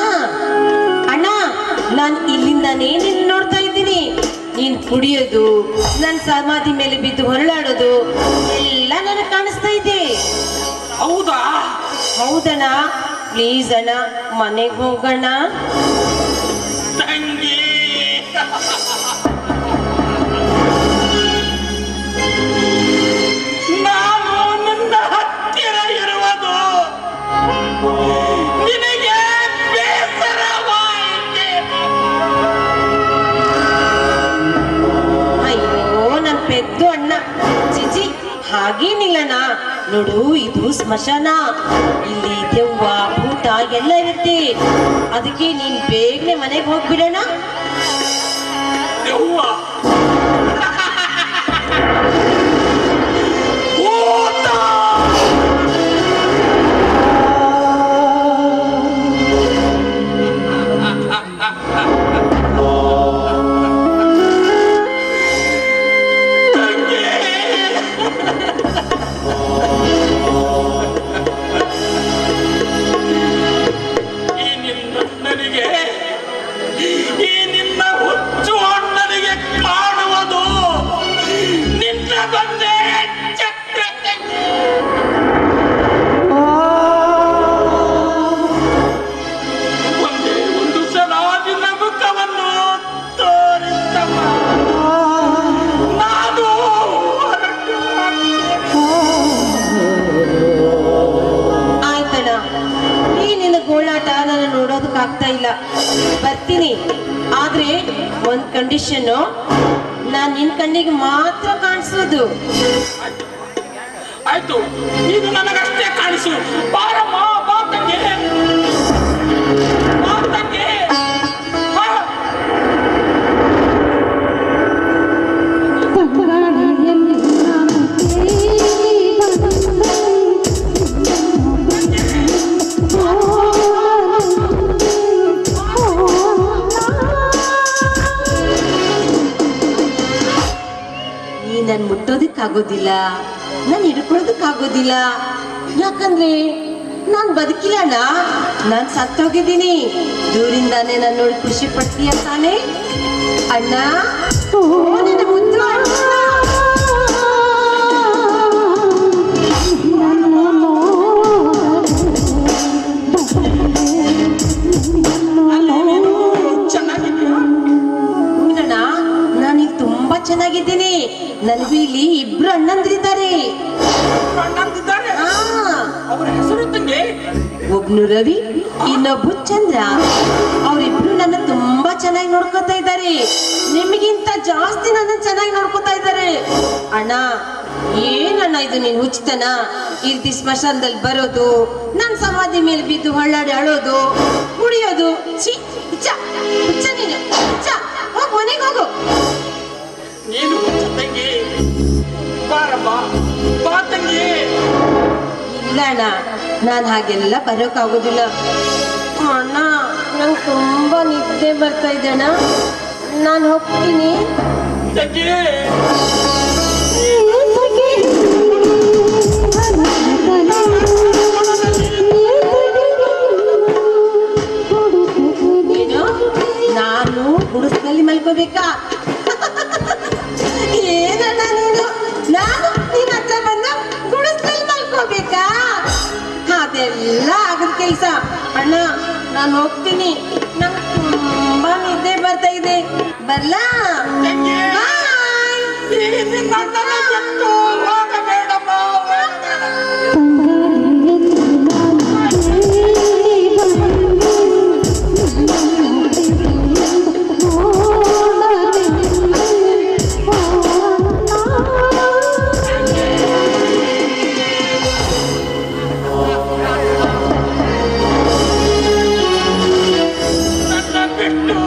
ಅಣ್ಣ, ನಾನು ಇಲ್ಲಿಂದಾನೇ ನಿನ್ನ ನೋಡ್ತಾ ಇದ್ದೀನಿ. ನೀನ್ ಕುಡಿಯೋದು, ನನ್ನ ಸಮಾಧಿ ಮೇಲೆ ಬಿದ್ದು ಹೊರಳಾಡೋದು ಎಲ್ಲ ನನಗೆ ಕಾಣಿಸ್ತಾ ಇದೆ. ಹೌದಾ? ಹೌದಣ್ಣ. ಪ್ಲೀಸ್ ಅಣ್ಣ, ಮನೆಗೆ ಹೋಗೋಣ. ತಂಗಿ, ನಾನು ನನ್ನ ಹತ್ತಿರ ಇರುವುದು ನಿನಗೆ ಬೇಸರವಾಯಿತೆ. ಅಯ್ಯೋ ನನ್ನ ಪೆದ್ದು ಅಣ್ಣ, ಚಿಚಿ ಹಾಗೇನಿಲ್ಲಣ್ಣ. ನೋಡು, ಇದು ಸ್ಮಶಾನ, ಇಲ್ಲಿ ದೆವ್ವ ಭೂತ ಎಲ್ಲ ಇರುತ್ತೆ. ಅದಕ್ಕೆ ನೀನ್ ಬೇಗನೆ ಮನೆಗೆ ಹೋಗ್ಬಿಡೋಣ. ದೆವ್ವ, ಭೂತ, ಈ ನಿನ್ನ ಹುಚ್ಚು ಅಣ್ಣನಿಗೆ ಕಾಣುವುದು ನಿನ್ನ ಬಂದೇ ಚಕ್ರತೆ. ಒಂದೇ ಒಂದು ಸಲ ನಿನ್ನ ಮುಖವನ್ನು ತೋರಿಸಮ್ಮ, ನಾನು ಹೊರಟು ಆಯ್ತಣ್ಣ, ಈ ನಿನ್ನ ಗೋಳಾಟ ನಾನು ನೋಡೋದಕ್ಕಾಗ್ತಾ ಇಲ್ಲ. ಬರ್ತೀನಿ, ಆದ್ರೆ ಒಂದ್ ಕಂಡೀಷನ್, ನಾನ್ ನಿನ್ ಕಣ್ಣಿಗೆ ಮಾತ್ರ ಕಾಣಿಸೋದು. ಆಯ್ತು, ನೀನು ನನಗಷ್ಟೇ ಕಾಣಿಸು. ಬಾರಮ್ಮ, ಬಾ ತಂಗಿ, ಬಾ ತಂಗಿ, ಬಾ. ನೀ ನನ್ ಮುಟ್ಟೋದಕ್ಕಾಗೋದಿಲ್ಲ, ನಾನು ಹಿಡ್ಕೊಳ್ಳೋದಕ್ಕಾಗೋದಿಲ್ಲ. ಯಾಕಂದ್ರೆ ನಾನ್ ಬದುಕಿಲ್ಲಣ್ಣ, ನಾನ್ ಸತ್ತೋಗಿದ್ದೀನಿ. ದೂರಿಂದಾನೆ ನಾನು ನೋಡಿ ಖುಷಿ ಪಡ್ತೀಯ ತಾನೆ ಅಣ್ಣ? ಓ ನನ್ನ ಮುದ್ದು ಅಣ್ಣ. ಚೆನ್ನಾಗಿದ್ದೀಯಾ? ಹೌದಣ್ಣ, ನಾನೀಗ ತುಂಬಾ ಚೆನ್ನಾಗಿದ್ದೀನಿ. ನನಗೂ ಇಲ್ಲಿ ಇಬ್ರು ಅಣ್ಣಂದ್ರಿದ್ದಾರೆ. ಅಣ್ಣಂದಿದ್ದಾರೆ? ಹಾ, ಅವರ ಹೆಸರು ತಂಗಿ? ಒಬ್ನು ರವಿ, ಇನ್ನೊಬ್ರು ಚಂದ್ರ. ಅವರಿಬ್ರು ನನ್ನ ತುಂಬಾ ಚೆನ್ನಾಗಿ ನೋಡ್ಕೊತಾ ಇದ್ದಾರೆ. ನಿಮಗಿಂತ ಜಾಸ್ತಿ ನನ್ನ ಚೆನ್ನಾಗಿ ನೋಡ್ಕೊತಾ ಇದ್ದಾರೆ. ಅಣ್ಣ, ಏನಣ್ಣ ಇದು ನೀನ್ ಹುಚ್ಚತನ? ಈ ರೀತಿ ಸ್ಮಶಾನದಲ್ಲಿ ಬರೋದು, ನನ್ನ ಸಮಾಧಿ ಮೇಲೆ ಬಿದ್ದು ಹೊಳ್ಳಾಡಿ ಅಳೋದು, ಕುಡಿಯೋದು, ಛೀ, ಹುಚ್ಚ ಹುಚ್ಚ ನೀನು, ಹುಚ್ಚ. ಹೋಗ್ ಮನೆಗೆ ಹೋಗು. ನೀನು ಹುಚ್ಚ ತಂಗಿ, ಬಾರಮ್ಮ, ಬಾ ತಂಗಿ. ಇಲ್ಲ ಅಣ್ಣ, ನಾನು ಹಾಗೆಲ್ಲ ಬರೋಕ್ಕಾಗೋದಿಲ್ಲ. ಅಣ್ಣ, ನಂಗೆ ತುಂಬಾ ನಿದ್ದೆ ಬರ್ತಾ ಇದೆ ಅಣ್ಣ, ನಾನು ಹೋಗ್ತೀನಿ. ತಂಗಿ, ಏನು, ನಾನು ಗುಡಿಸ್ನಲ್ಲಿ ಮಲ್ಕೋಬೇಕಾ? ಏನಣ್ಣ ನೀನು, ನಾನು ನಿನ್ನ ಹತ್ರ ಬಂದು ಗುಡಿಸ್ನಲ್ಲಿ ಮಲ್ಕೋಬೇಕಾ? ಅದೆಲ್ಲ ಆಗದ ಕೆಲ್ಸ ಅಣ್ಣ. ನಾನು ಹೋಗ್ತೀನಿ, ನಂಗೆ ತುಂಬಾ ನಿದ್ದೆ ಬರ್ತಾ ಇದೆ. ಬರ್ಲಾ? ತಂಗಿ, ಬಾಯ್. ಈ ನಿನ್ನ ಅಣ್ಣನ ಬಿಟ್ಟು ಹೋಗಬೇಡಮ್ಮ, ಹೋಗಬೇಡ. ನನ್ನ ಬಿಟ್ಟು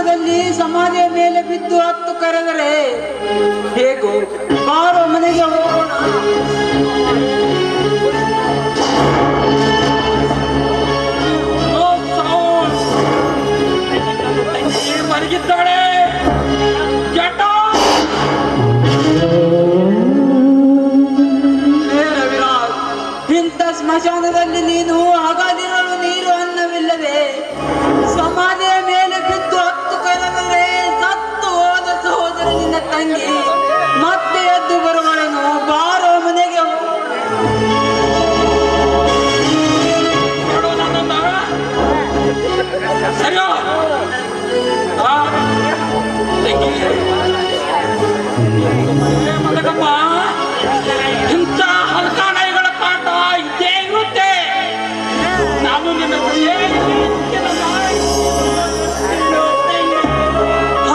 ಸ್ಮಶಾನದಲ್ಲಿ ಸಮಾಧಿಯ ಮೇಲೆ ಬಿದ್ದು ಹತ್ತು ಕರೆದರೆ ಹೇಗೋ ಬಾರೋ ಮನೆಗೆ ಹೋಗೋಣ. ಮಲಗಿದ್ದಾಳೆ. ರವಿರಾಜ್, ಇಂಥ ಸ್ಮಶಾನದಲ್ಲಿ ನೀನು ಹಾಗಾದಿರಲು ನೀರು ಅನ್ನವಿಲ್ಲದೆ ಸಮಾಧಿಯ ಮೇಲೆ ಬಿದ್ದು ಹತ್ತು ಕರೆದರೆ ಸತ್ತು ಹೋದ ಸಹೋದರ ನಿನ್ನ ತಂಗಿ ಮತ್ತೆ ಎದ್ದು ಬರುವಳನು. ಬಾರೋ ಮನೆಗೆ ಸರಿಯೋ ಮಲಗಪ್ಪ. ಇಂಥ ಹಲ್ಕ ನಾಯಿಗಳ ಕಾಟ ಇದ್ದೇ ಇರುತ್ತೆ. ನಾನು ನಿನ್ನ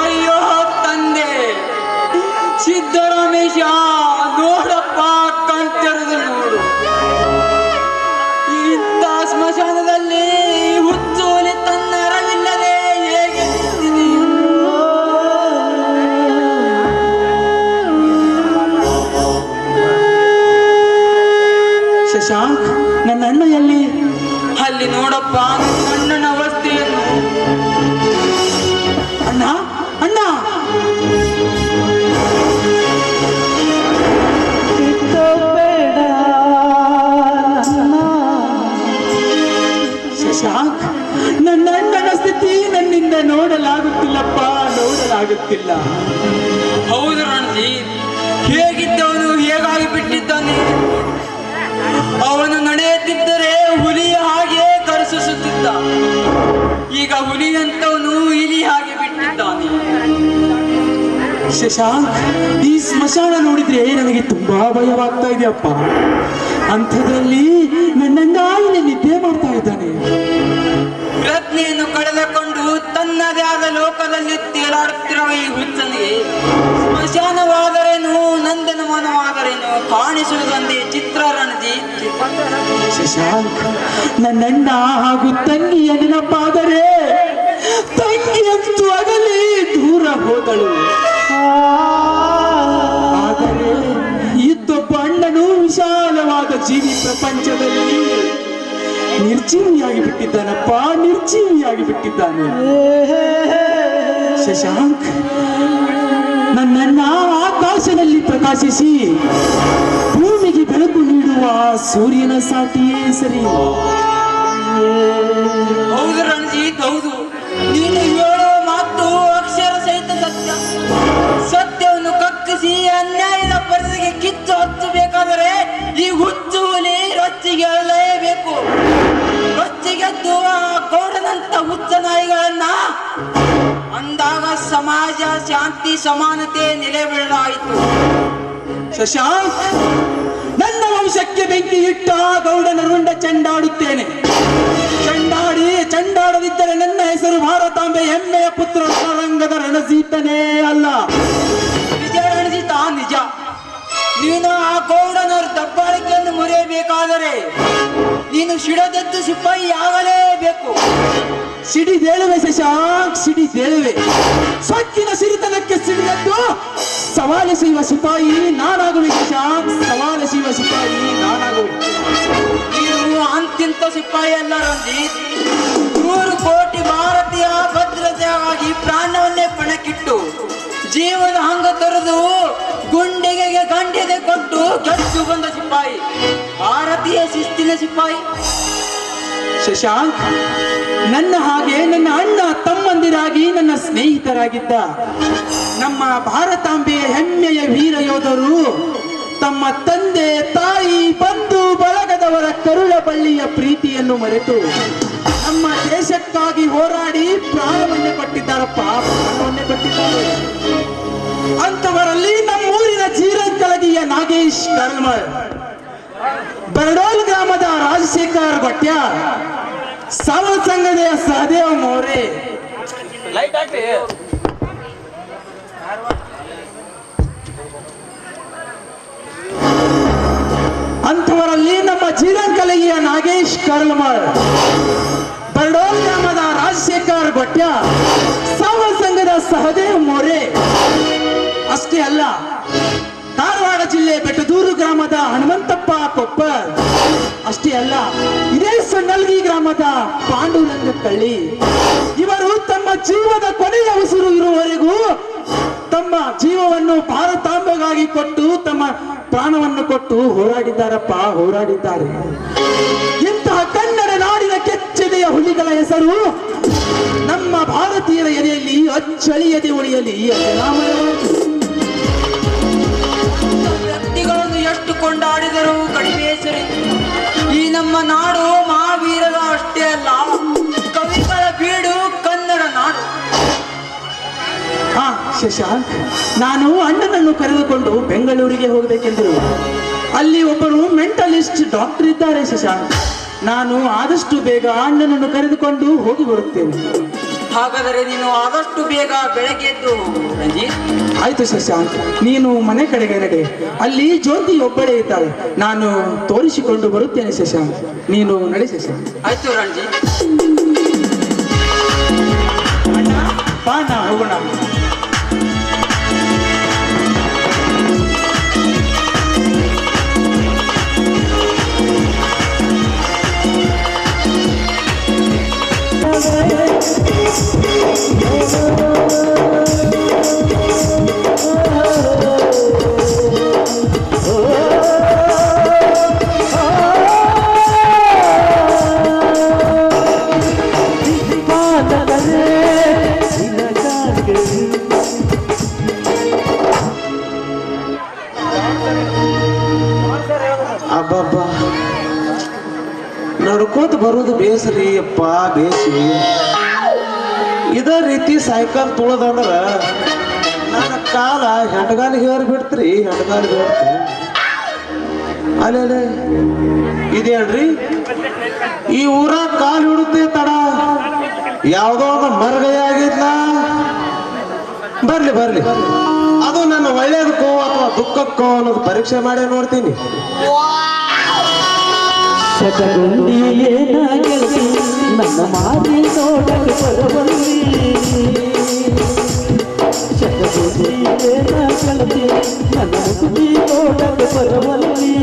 ಅಯ್ಯೋ ತಂದೆ ಸಿದ್ದರಾಮೇಶ, ನೋಡಪ್ಪ ಕಣ್ತೆರೆದು ನೋಡು. ಇಂಥ ಸ್ಮಶಾನದಲ್ಲಿ ಹುಚ್ಚೋಲಿ ತನ್ನ ಅರವಿಲ್ಲದೆ ಹೇಗೆ ನಿಂತಿದೆಯೋ. ಶಶಾಂಕ್, ನನ್ನ ಅಣ್ಣ ಎಲ್ಲಿ? ಅಲ್ಲಿ ನೋಡಪ್ಪ ನಿನ್ನ ಅಣ್ಣನ ಅವಸ್ಥೆಯನ್ನು. ಅಣ್ಣ, ಅಣ್ಣ! ಶಶಾಂಕ್, ನನ್ನ ಅಣ್ಣನ ಸ್ಥಿತಿ ನನ್ನಿಂದ ನೋಡಲಾಗುತ್ತಿಲ್ಲಪ್ಪ, ನೋಡಲಾಗುತ್ತಿಲ್ಲ. ಹೌದು ರಣಜಿತ್, ಹೇಗಿದ್ದವನು ಹೇಗಾಗಿ ಬಿಟ್ಟಿದ್ದಾನೆ. ಅವನು ನಡೆಯುತ್ತಿದ್ದರೆ ಹುಲಿಯ ಹಾಗೆ ಕರೆಸುತ್ತಿದ್ದ. ಈಗ ಹುಲಿಯಂತವನು ಇಲಿ ಹಾಗೆ ಬಿಟ್ಟಿದ್ದಾನೆ. ಶಶಾಂಕ್, ಈ ಸ್ಮಶಾನ ನೋಡಿದ್ರೆ ನನಗೆ ತುಂಬಾ ಭಯವಾಗ್ತಾ ಇದೆಯಪ್ಪ. ಅಂಥದ್ರಲ್ಲಿ ನನ್ನಣ್ಣ ಇಲ್ಲಿ ನಿದ್ದೆ ಮಾಡ್ತಾ ಇದ್ದಾನೆ. ಪ್ರಜ್ಞೆಯನ್ನು ಕಳೆದುಕೊಂಡು ತನ್ನದೇ ಆದ ಲೋಕದಲ್ಲಿ ತೇಲಾಡುತ್ತಿರುವ ಈ ಹುಚ್ಚನಿಗೆ ಸ್ಮಶಾನವಾದರೇನು ನಂದನವನವಾದರೇನು ಕಾಣಿಸುವುದೊಂದೇ ಚಿತ್ರ ರಣಜಿತ್. ಶಶಾಂಕ್, ನನ್ನಣ್ಣ ಹಾಗೂ ತಂಗಿಯ ನೆನಪಾದರೆ ತಂಗಿಯಂತೂ ಅಗಲಿ ದೂರ ಹೋದಳು. ಆದರೆ ಇದ್ದೊಬ್ಬ ಅಣ್ಣನು ವಿಶಾಲವಾದ ಜೀವಿ ಪ್ರಪಂಚದಲ್ಲಿ ನಿರ್ಜೀವಿಯಾಗಿ ಬಿಟ್ಟಿದ್ದಾನಪ್ಪ, ನಿರ್ಜೀವಿಯಾಗಿ ಬಿಟ್ಟಿದ್ದಾನೆ. ಶಶಾಂಕ್, ನನ್ನನ್ನ ಆಕಾಶದಲ್ಲಿ ಪ್ರಕಾಶಿಸಿ ಭೂಮಿಗೆ ಬೆಳಕು ನೀಡುವ ಸೂರ್ಯನ ಸಾಟಿಯೇ ಸರಿ. ಹೌದು ರಣಜಿತ್, ಹೌದು. ನೀನು ಹೇಳುವ ಮಾತು ಅಕ್ಷರ ಸಹಿತ ಸತ್ಯ. ಸತ್ಯವನ್ನು ಕಕ್ಕಿಸಿ ಅನ್ಯಾಯದ ಪರಿಧಿಗೆ ಕಿಚ್ಚು ಹಚ್ಚಬೇಕಾದರೆ ಈ ಹುಚ್ಚು ಹುಲಿ ರೊಚ್ಚಿಗೆ ಅಳೆಯಬೇಕು. ರೊಚ್ಚಿಗೆದ್ದು ಆ ಗೌಡನಂತ ಹುಚ್ಚ ನಾಯಿಗಳನ್ನ ಅಂದಾಗ ಸಮಾಜ ಶಾಂತಿ ಸಮಾನತೆ ನೆಲೆ ಬೆಳೆದಾಯಿತು. ಶಶಾಂಕ್, ನನ್ನ ವಂಶಕ್ಕೆ ಬೆಂಕಿ ಇಟ್ಟ ಗೌಡನ ರುಂಡ ಚೆಂಡಾಡುತ್ತೇನೆ. ಚಂಡಾಡದಿದ್ದರೆ ನನ್ನ ಹೆಸರು ಭಾರತಾಂಬೆ, ಹೆಮ್ಮೆಯ ಪುತ್ರ ರಂಗದ ರಣಜೀತನೇ ಅಲ್ಲ. ನಿಜ ರಣಜಿತ, ನಿಜ. ನೀನು ಆ ಗೌಡನವರ ದಬ್ಬಾಳಿಕೆಯನ್ನು ಮುರಿಯಬೇಕಾದರೆ ನೀನು ಸಿಡದದ್ದು ಸಿಪಾಯಿ ಆಗಲೇಬೇಕು. ಸಿಡಿದೇಳುವೆ ಶಶಾಂಕ್, ಸಿಡಿದೇಳುವೆ. ಸೊಕ್ಕಿನ ಸಿರಿತನಕ್ಕೆ ಸಿಡಿದದ್ದು ಸವಾಲಿಸುವ ಸಿಪಾಯಿ ನಾನಾಗುವೆ ಶಶಾಂಕ್, ಸವಾಲಿಸುವ ಸಿಪಾಯಿ ನಾನಾಗುವೆ. ನೀನು ಅಂತಿಂತ ಸಿಪಾಯಿ ಅಲ್ಲ ರಂಜಿತ್. 100 ಕೋಟಿ ಭಾರತೀಯ ಭದ್ರತೆಯಾಗಿ ಪ್ರಾಣವನ್ನೇ ಪಣಕ್ಕಿಟ್ಟು ಜೀವದ ಹಂಗ ತೊರೆದು ಗುಂಡಿಗೆಗೆ ಗಂಡೆದೆ ಕೊಟ್ಟು ಗೆದ್ದು ಬಂದ ಸಿಪಾಯಿ, ಭಾರತೀಯ ಶಿಸ್ತಿನ ಸಿಪಾಯಿ. ಶಶಾಂಕ್, ನನ್ನ ಹಾಗೆ ನನ್ನ ಅಣ್ಣ ತಮ್ಮಂದಿರಾಗಿ ನನ್ನ ಸ್ನೇಹಿತರಾಗಿದ್ದ ನಮ್ಮ ಭಾರತಾಂಬೆಯ ಹೆಮ್ಮೆಯ ವೀರ ಯೋಧರು ತಮ್ಮ ತಂದೆ ತಾಯಿ ಬಂಧು ಬಳಗದವರ ಕರುಳ ಬಳ್ಳಿಯ ಪ್ರೀತಿಯನ್ನು ಮರೆತು ನಮ್ಮ ದೇಶಕ್ಕಾಗಿ ಹೋರಾಡಿ ಪ್ರಾಣವನ್ನೇ ಕೊಟ್ಟಿದ್ದಾರಪ್ಪ, ಪ್ರಾಣವನ್ನೇ ಕೊಟ್ಟಿದ್ದಾರೆ. ಅಂತವರಲ್ಲಿ ನಮ್ಮೂರಿನ ಜೀರಂಕಲಗಿಯ ನಾಗೇಶ್ ಕರ್ಮಳ್, ಬರಡೋಲ್ ಗ್ರಾಮದ ರಾಜಶೇಖರ್ ಭಟ್ಯ, ಸಾವಲ್ ಸಂಘದ ಸಹದೇವ್ ಮೋರೆ, ಅಂಥವರಲ್ಲಿ ನಮ್ಮ ಜೀರಂಕಲಗಿಯ ನಾಗೇಶ್ ಕರ್ಮಳ್, ಬರಡೋಲ್ ಗ್ರಾಮದ ರಾಜಶೇಖರ್ ಭಟ್ಯ, ಸಾವಲ್ ಕೊಪ್ಪ. ಅಷ್ಟೇ ಅಲ್ಲ, ಇದೇ ಸಣ್ಣಲ್ಗಿ ಗ್ರಾಮದ ಪಾಂಡುರಂಗ ಕಳ್ಳಿ ಇವರು ತಮ್ಮ ಜೀವದ ಕೊನೆಯ ಉಸಿರು ಇರುವವರೆಗೂ ತಮ್ಮ ಜೀವವನ್ನು ಭಾರತಾಂಬೆಗಾಗಿ ಕೊಟ್ಟು ತಮ್ಮ ಪ್ರಾಣವನ್ನು ಕೊಟ್ಟು ಹೋರಾಡಿದ್ದಾರಪ್ಪ, ಹೋರಾಡಿದ್ದಾರೆ. ಇಂತಹ ಕನ್ನಡ ನಾಡಿನ ಕೆಚ್ಚೆದೆಯ ಹುಲಿಗಳ ಹೆಸರು ನಮ್ಮ ಭಾರತೀಯರ ಎದೆಯಲ್ಲಿ ಅಚ್ಚಳಿಯದೆ ಉಳಿಯಲಿ. ವ್ಯಕ್ತಿಗಳನ್ನು ಎಷ್ಟು ಕೊಂಡಾಡಿದರೂ ಕಡಿಮೆ ಹೆಸರಿ. ಈ ನಮ್ಮ ನಾಡು ಮಹಾವೀರರ ಅಷ್ಟೇ ಅಲ್ಲ, ಕವಿಗಳ ಬೀಡು ಕನ್ನಡ ನಾಡು. ಹಾ ಶಶಾಂಕ್, ನಾನು ಅಣ್ಣನನ್ನು ಕರೆದುಕೊಂಡು ಬೆಂಗಳೂರಿಗೆ ಹೋಗಬೇಕೆಂದರು. ಅಲ್ಲಿ ಒಬ್ಬರು ಮೆಂಟಲಿಸ್ಟ್ ಡಾಕ್ಟರ್ ಇದ್ದಾರೆ ಶಶಾಂಕ್. ನಾನು ಆದಷ್ಟು ಬೇಗ ಅಣ್ಣನನ್ನು ಕರೆದುಕೊಂಡು ಹೋಗಿ ಬರುತ್ತೇನೆ. ಹಾಗಾದರೆ ನೀನು ಆದಷ್ಟು ಬೇಗ ಬೆಳಗ್ಗೆ ಎದ್ದು ರಂಜಿತ್. ಆಯ್ತು ಶಶಾಂಕ್, ನೀನು ಮನೆ ಕಡೆಗೆ ನಡೆ. ಅಲ್ಲಿ ಜ್ಯೋತಿ ಒಬ್ಬಳೇ ಇದ್ದಾಳೆ, ನಾನು ತೋರಿಸಿಕೊಂಡು ಬರುತ್ತೇನೆ ಶಶಾಂಕ್. ನೀನು ನಡೆ ಶಶಾಂಕ್. ಆಯ್ತು ರಂಜಿತ್. ಅಣ್ಣ ಬಾ, ನಾ ಹೋಗೋಣ. ಅಬ್ಬಬ್ಬ, ನಡ್ಕೋತ ಬರುದು ಬೇಸ್ರಿ ಅಪ್ಪ, ಬೇಸಿ. ಇದೇ ರೀತಿ ಸೈಕಲ್ ತುಳದಂದ್ರ ನನ್ನ ಕಾಲ ಹೆಂಡಗಾಲ ಹೇರ್ ಬಿಡ್ತ್ರಿ, ಹೆಂಡಗಾಲ ಬಿಡ್ತು. ಅಲ್ಲೇ ಇದೇನ್ರಿ, ಈ ಊರ ಕಾಲು ಹಿಡುತ್ತೆ ತಡ, ಯಾವ್ದೋ ಒಂದು ಮರಗೈ ಆಗಿದ್ಲ. ಬರ್ಲಿ ಬರ್ಲಿ, ಅದು ನನ್ನ ಒಳ್ಳೇದಕ್ಕೋ ಅಥವಾ ದುಃಖಕ್ಕೋ ಅನ್ನೋದು ಪರೀಕ್ಷೆ ಮಾಡೇ ನೋಡ್ತೀನಿ. ನನ್ನ ಮಾತಿ ನೋಡಕ್ಕೆ ಬರಬಲ್ಲಿ ಶತಗುಂಡಿ ಏನ ಗೆಳತಿ ನನ್ನ ಮುಖಿ ನೋಡಕ್ಕೆ ಬರಬಲ್ಲಿ.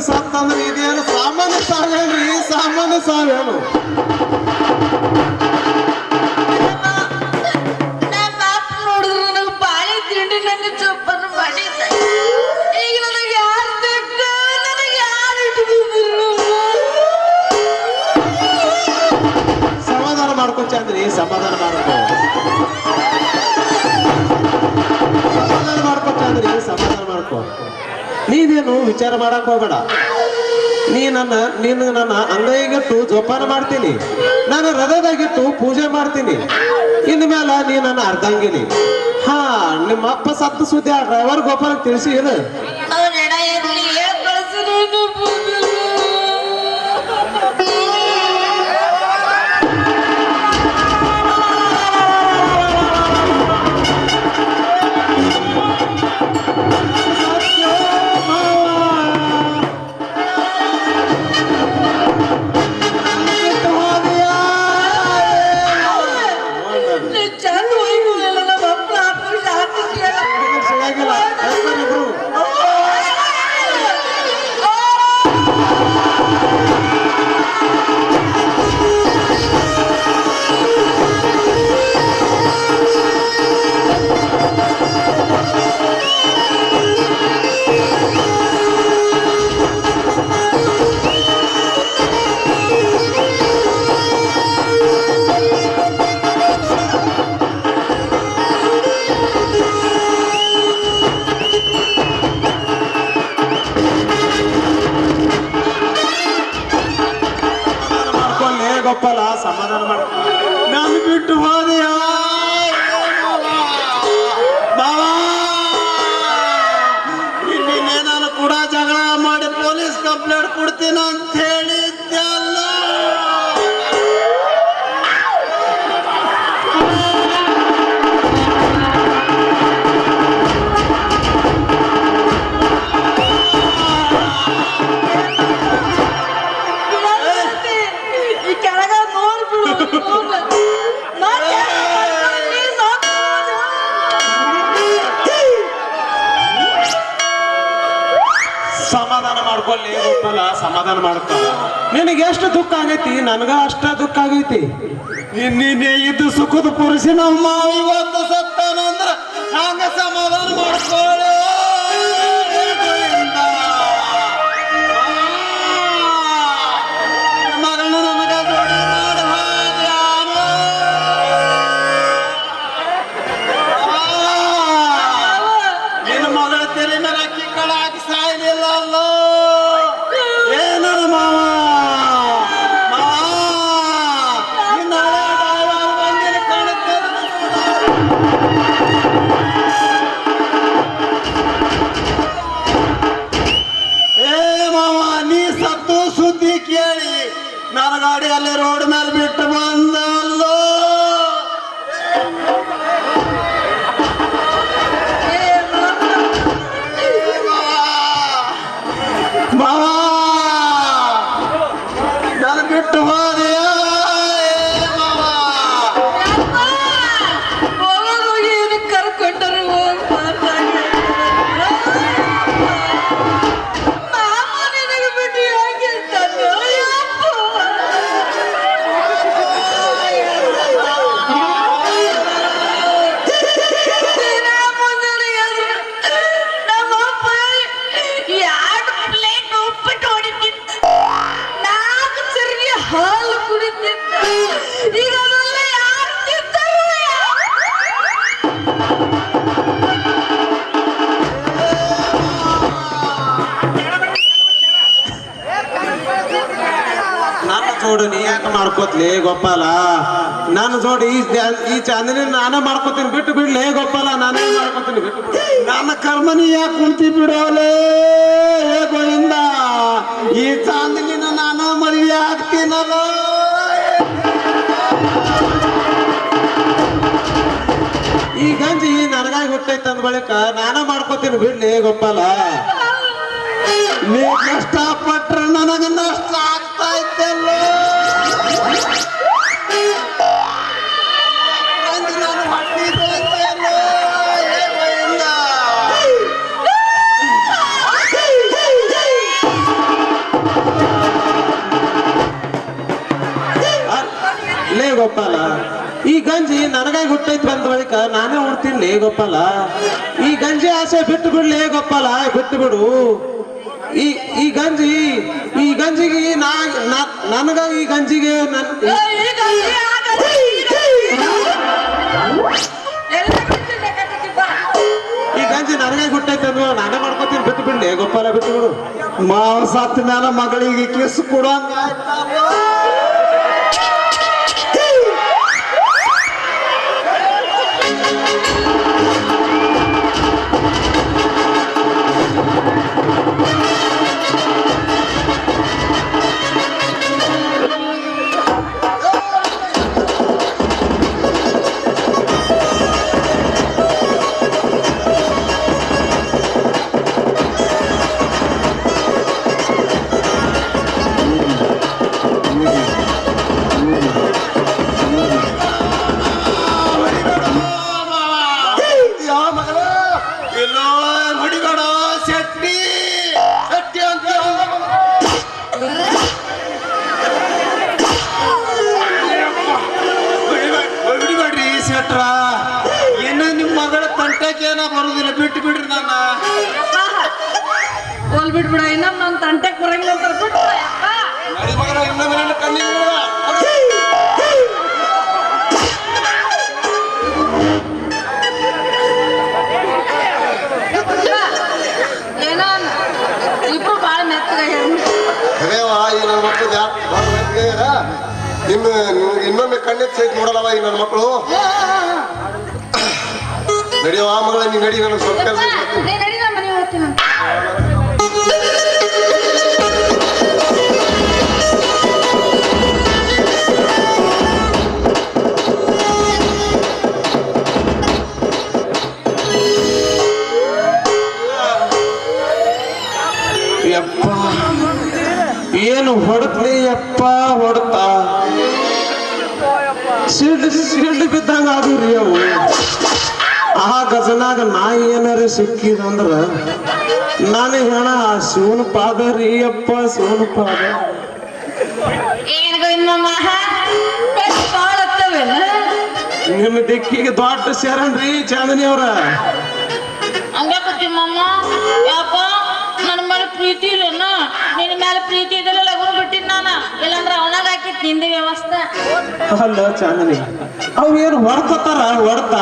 ಸತ್ತಂದ್ರೆ ಇದೇನು ಸಾಮಾನ್ಯ ಸಾವೇನ್ರಿ, ಸಾಮಾನ್ಯ ಸಾವೇನು? ನೋಡಿದ್ರೆ ನನಗೆ ಬಾಳೆ ತಿಂಡಿ ನನ್ನ ಚೊಪ್ಪನ್ನು ಮಾಡಿದ್ದ. ಈಗ ನನಗೆ ಯಾರು ಬೇಕು, ನನಗೆ ಯಾರು ಸಮಾಧಾನ ಮಾಡ್ಕೊ ಚಂದ್ರಿ, ಸಮಾಧಾನ ಮಾಡ್ಕೊ, ಸಮಾಧಾನ ಮಾಡ್ಕೊ ಚಂದ್ರಿ, ಸಮಾಧಾನ ಮಾಡ್ಕೊ. ನೀನೇನು ವಿಚಾರ ಮಾಡಕ್ ಹೋಗಬೇಡ. ನನ್ನ ಅಂಗೈಗಿಟ್ಟು ಜೋಪಾನ ಮಾಡ್ತೀನಿ, ನಾನು ಹೃದಯದಾಗಿಟ್ಟು ಪೂಜೆ ಮಾಡ್ತೀನಿ. ಇನ್ನು ಮೇಲೆ ನೀ ನನ್ನ ಅರ್ಧಂಗಿನಿ. ಹಾ, ನಿಮ್ಮ ಅಪ್ಪ ಸತ್ತು ಸುದ್ದಿ ಆ ಡ್ರೈವರ್ ಗೋಪಾಲ ತಿಳಿಸಿ ಏನು? ಸಮಾಧಾನ ಮಾಡು. ನಾನು ಬಿಟ್ಟು ಹೋದೆಯಾ ಬಾವಾ? ನಿನ್ನೆ ನಾನು ಕೂಡ ಜಗಳ ಮಾಡಿ ಪೊಲೀಸ್ ಕಂಪ್ಲೇಂಟ್ ಕೊಡ್ತೀನಿ ಅಂತ ಹೇಳಿದ್ದಲ್ಲ. ಈ ಕೆಳಗ ನೋಡ್ಬಿಡು ಸಮಾಧಾನ ಮಾಡ್ಕೊಳ್ಳಿ ಗೋಪಾಲ, ಸಮಾಧಾನ ಮಾಡ್ಕೊ. ನಿನಗೆ ಎಷ್ಟು ದುಃಖ ಆಗೈತಿ, ನನಗ ಅಷ್ಟ ದುಃಖ ಆಗೈತಿ. ನಿನ್ನೆ ಇದು ಸುಖದ ಪುರುಷನ ಮಾವ ಇವತ್ತು ಸತ್ತಾನಂದ್ರ ಹಂಗ ಸಮಾಧಾನ ಮಾಡ್ಕೊಳ್ಳಿ. ಮಗಳನ್ನ ನನಗ ಜೋಡಿ ಮಾಡಿ ಹೋದ್ಯಾನು? ನಿನ್ನ ಮಗಳ ತೆರೆ ಮೇಲೆ ಅಕ್ಕಿ ಕಳ ಹಾಕಿ ಸಾಯಲಿಲ್ಲ ಅಲ್ಲೋ? ಏನದ ಮಾವ? ನಿನ್ನ ಹಳೆ ಬಂದಿನ ಕಾಣುತ್ತೆ. ಏ ಮಾವ, ನೀ ಸತ್ತು ಸುದ್ದಿ ಕೇಳಿ ನನ್ನ ಗಾಡಿ ಅಲ್ಲಿ ರೋಡ್ ಮೇಲೆ ಬಿಟ್ಟು ಬಂದಲ್ಲೋ? ಮಾವ, ನಾನು ಬಿಟ್ಟು ಹೋದೆಯಾ ಮಾವ? ಹೋಗಿ ಕರ್ಕೊಂಡರು ನಿನಗೆ ಬಿಟ್ಟು ಹೇಗೆ ನಮ್ಮಪ್ಪ 2 ಪ್ಲೇಟ್ ಉಪ್ಪಿಟ್ಟು ಹೊಡಿತಿದ್ದ, 4 ಚರ್ಗಿ ಹಾಲು ಕುಡಿತಿದ್ದ. ಈಗ ಅದೆಲ್ಲ ಯಾರು ತಿಂತಾರೋ? ನನ್ನ ಜೋಡು ನೀ ಯಾಕೆ ಮಾಡ್ಕೋತ್ಲಿ ಗೋಪಾಲ? ನನ್ನ ಜೋಡಿ ಈ ಚಾಂದಿನಿ ನಾನೇ ಮಾಡ್ಕೋತೀನಿ, ಬಿಟ್ಟು ಬಿಡ್ಲೇ ಗೋಪಾಲ, ನಾನೇ ಮಾಡ್ಕೋತೀನಿ, ಬಿಟ್ಟು ಬಿಡು. ನನ್ನ ಕರ್ಮನಿ ಯಾಕೆ ಕುಂತಿ ಬಿಡೋಲೆ ಗೋವಿಂದ? ಈ ಚಾಂದಿನಿನ ನಾನು ಮದುವೆ ಆಗ್ತೀನಲ್ಲ. ಈ ಗಂಜಿ ನನಗಾಗಿ ಹುಟ್ಟೈತೆ ಅಂದ ಬಳಿಕ ನಾನೇ ಮಾಡ್ಕೋತೀನಿ, ಬಿಡ್ಲಿ ಗೋಪಾಲ. ನೀ ಕಷ್ಟಪಟ್ರೆ ನನಗೆ ನಷ್ಟ ಆಗ್ತಾ ಇದ್ದಲ್ಲ. ನಾನು ಹೊಟ್ಟಿದ್ದಲ್ಲ ಗೋವಿಂದ. ಲೇ ಗೋಪಾಲ, ಈ ಗಂಜಿ ನನಗಾಗಿ ಹುಟ್ಟೈತಿ ಬಂದ ಬಳಿಕ ನಾನೇ ಉಡ್ತೀನಿ ಲೇ ಗೋಪಾಲ. ಈ ಗಂಜಿ ಆಸೆ ಬಿಟ್ಟು ಬಿಡ್ಲೇ ಗೋಪಾಲ, ಬಿಟ್ಟು ಬಿಡು. ಈ ಗಂಜಿಗೆ ನನಗ ಈ ಗಂಜಿಗೆ ಈ ಗಂಜಿ ನನಗಾಗಿ ಹುಟ್ಟೈತೆ ಅಂದ್ರು ನಾನೇ ಮಾಡ್ಕೋತೀನಿ, ಬಿಟ್ಟು ಬಿಡ್ಲಿ ಗೋಪಾಲ, ಬಿಟ್ಟು ಬಿಡು. ಮಾವ ಸತ್ತ ಮೇಲೆ ಮಗಳಿಗೆ ಕಿಸ್ ಕೊಡಂಗ ಬರುದಿಲ್ಲ, ಬಿಟ್ಟು ಬಿಡ್ರಿ ನನ್ನ. ಹೋಲ್ ಬಿಟ್ಬಿಡ, ಇನ್ನೊಮ್ಮೆ ನನ್ನ ತಂಟೆಗೆ ಬರಂಗಿಲ್ಲ ಅಂತ ಬಿಟ್ಬಿಡ. ನಡಿ ಮಗನ, ಇನ್ನೊಮ್ಮೆ ನನ್ನ ಕಣ್ಣಿಗೆ ಬೀಳ. ಏನೋ ಇಬ್ರು ಬಾಳ ಮೆತ್ತಗ ಅದೇವಾ ಈ ನನ್ನ ಮಕ್ಕಳು ಇನ್ನು ಇನ್ನೊಮ್ಮೆ ಕಣ್ಣೆತ್ ಸಹಿತ ನೋಡಲ್ಲವ ಈ ನನ್ನ ಮಕ್ಕಳು. ನಡೆಯೋ ಆ ಮಗಳ ನೀ ನಡಿ, ನನಗೆ ಸ್ವಲ್ಪ ಕೆಲಸ ಯಪ್ಪ ಏನು ಹೊಡತ್ಲಿ ಯಪ್ಪ ಹೊಡ್ತ ಸಿಡ್ಲು ಬಿದ್ದಂಗ ಆದ್ರಿ ಅವು. ಆ ಗಜನಾಗ ನಾ ಏನಾರ ಸಿಕ್ಕಿದಂದ್ರ ನಾನು ಹೇಳ ಶಿವನ ಪಾದ ರೀ ಅಪ್ಪ, ಶಿವನ ಪಾದ. ನಿಮ್ಮ ದಿಕ್ಕಿಗೆ ದೊಡ್ಡ ಶರಣ್ರಿ ಚಾಂದನಿ ಅವ್ರ. ಹಂಗಾಕತ್ತಿಮ್ಮಮ್ಮ ಯಾಕ ನನ್ನ ಮೇಲೆ ಪ್ರೀತಿ ಇಲ್ಲನ? ನಿನ್ನ ಮೇಲೆ ಪ್ರೀತಿ ಇದೆಲ್ಲ ಲಗುನ್ ಬಿಟ್ಟಿದ್ ನಾನ, ಇಲ್ಲಾಂದ್ರ ಅವನಾಗ ಹಾಕಿತ್ ನಿಂದ ವ್ಯವಸ್ಥೆ. ಅಲ್ಲ ಚಾಂದನಿ, ಅವ್ ಏನು ಹೊಡ್ಕೊತಾರ ಹೊಡ್ತ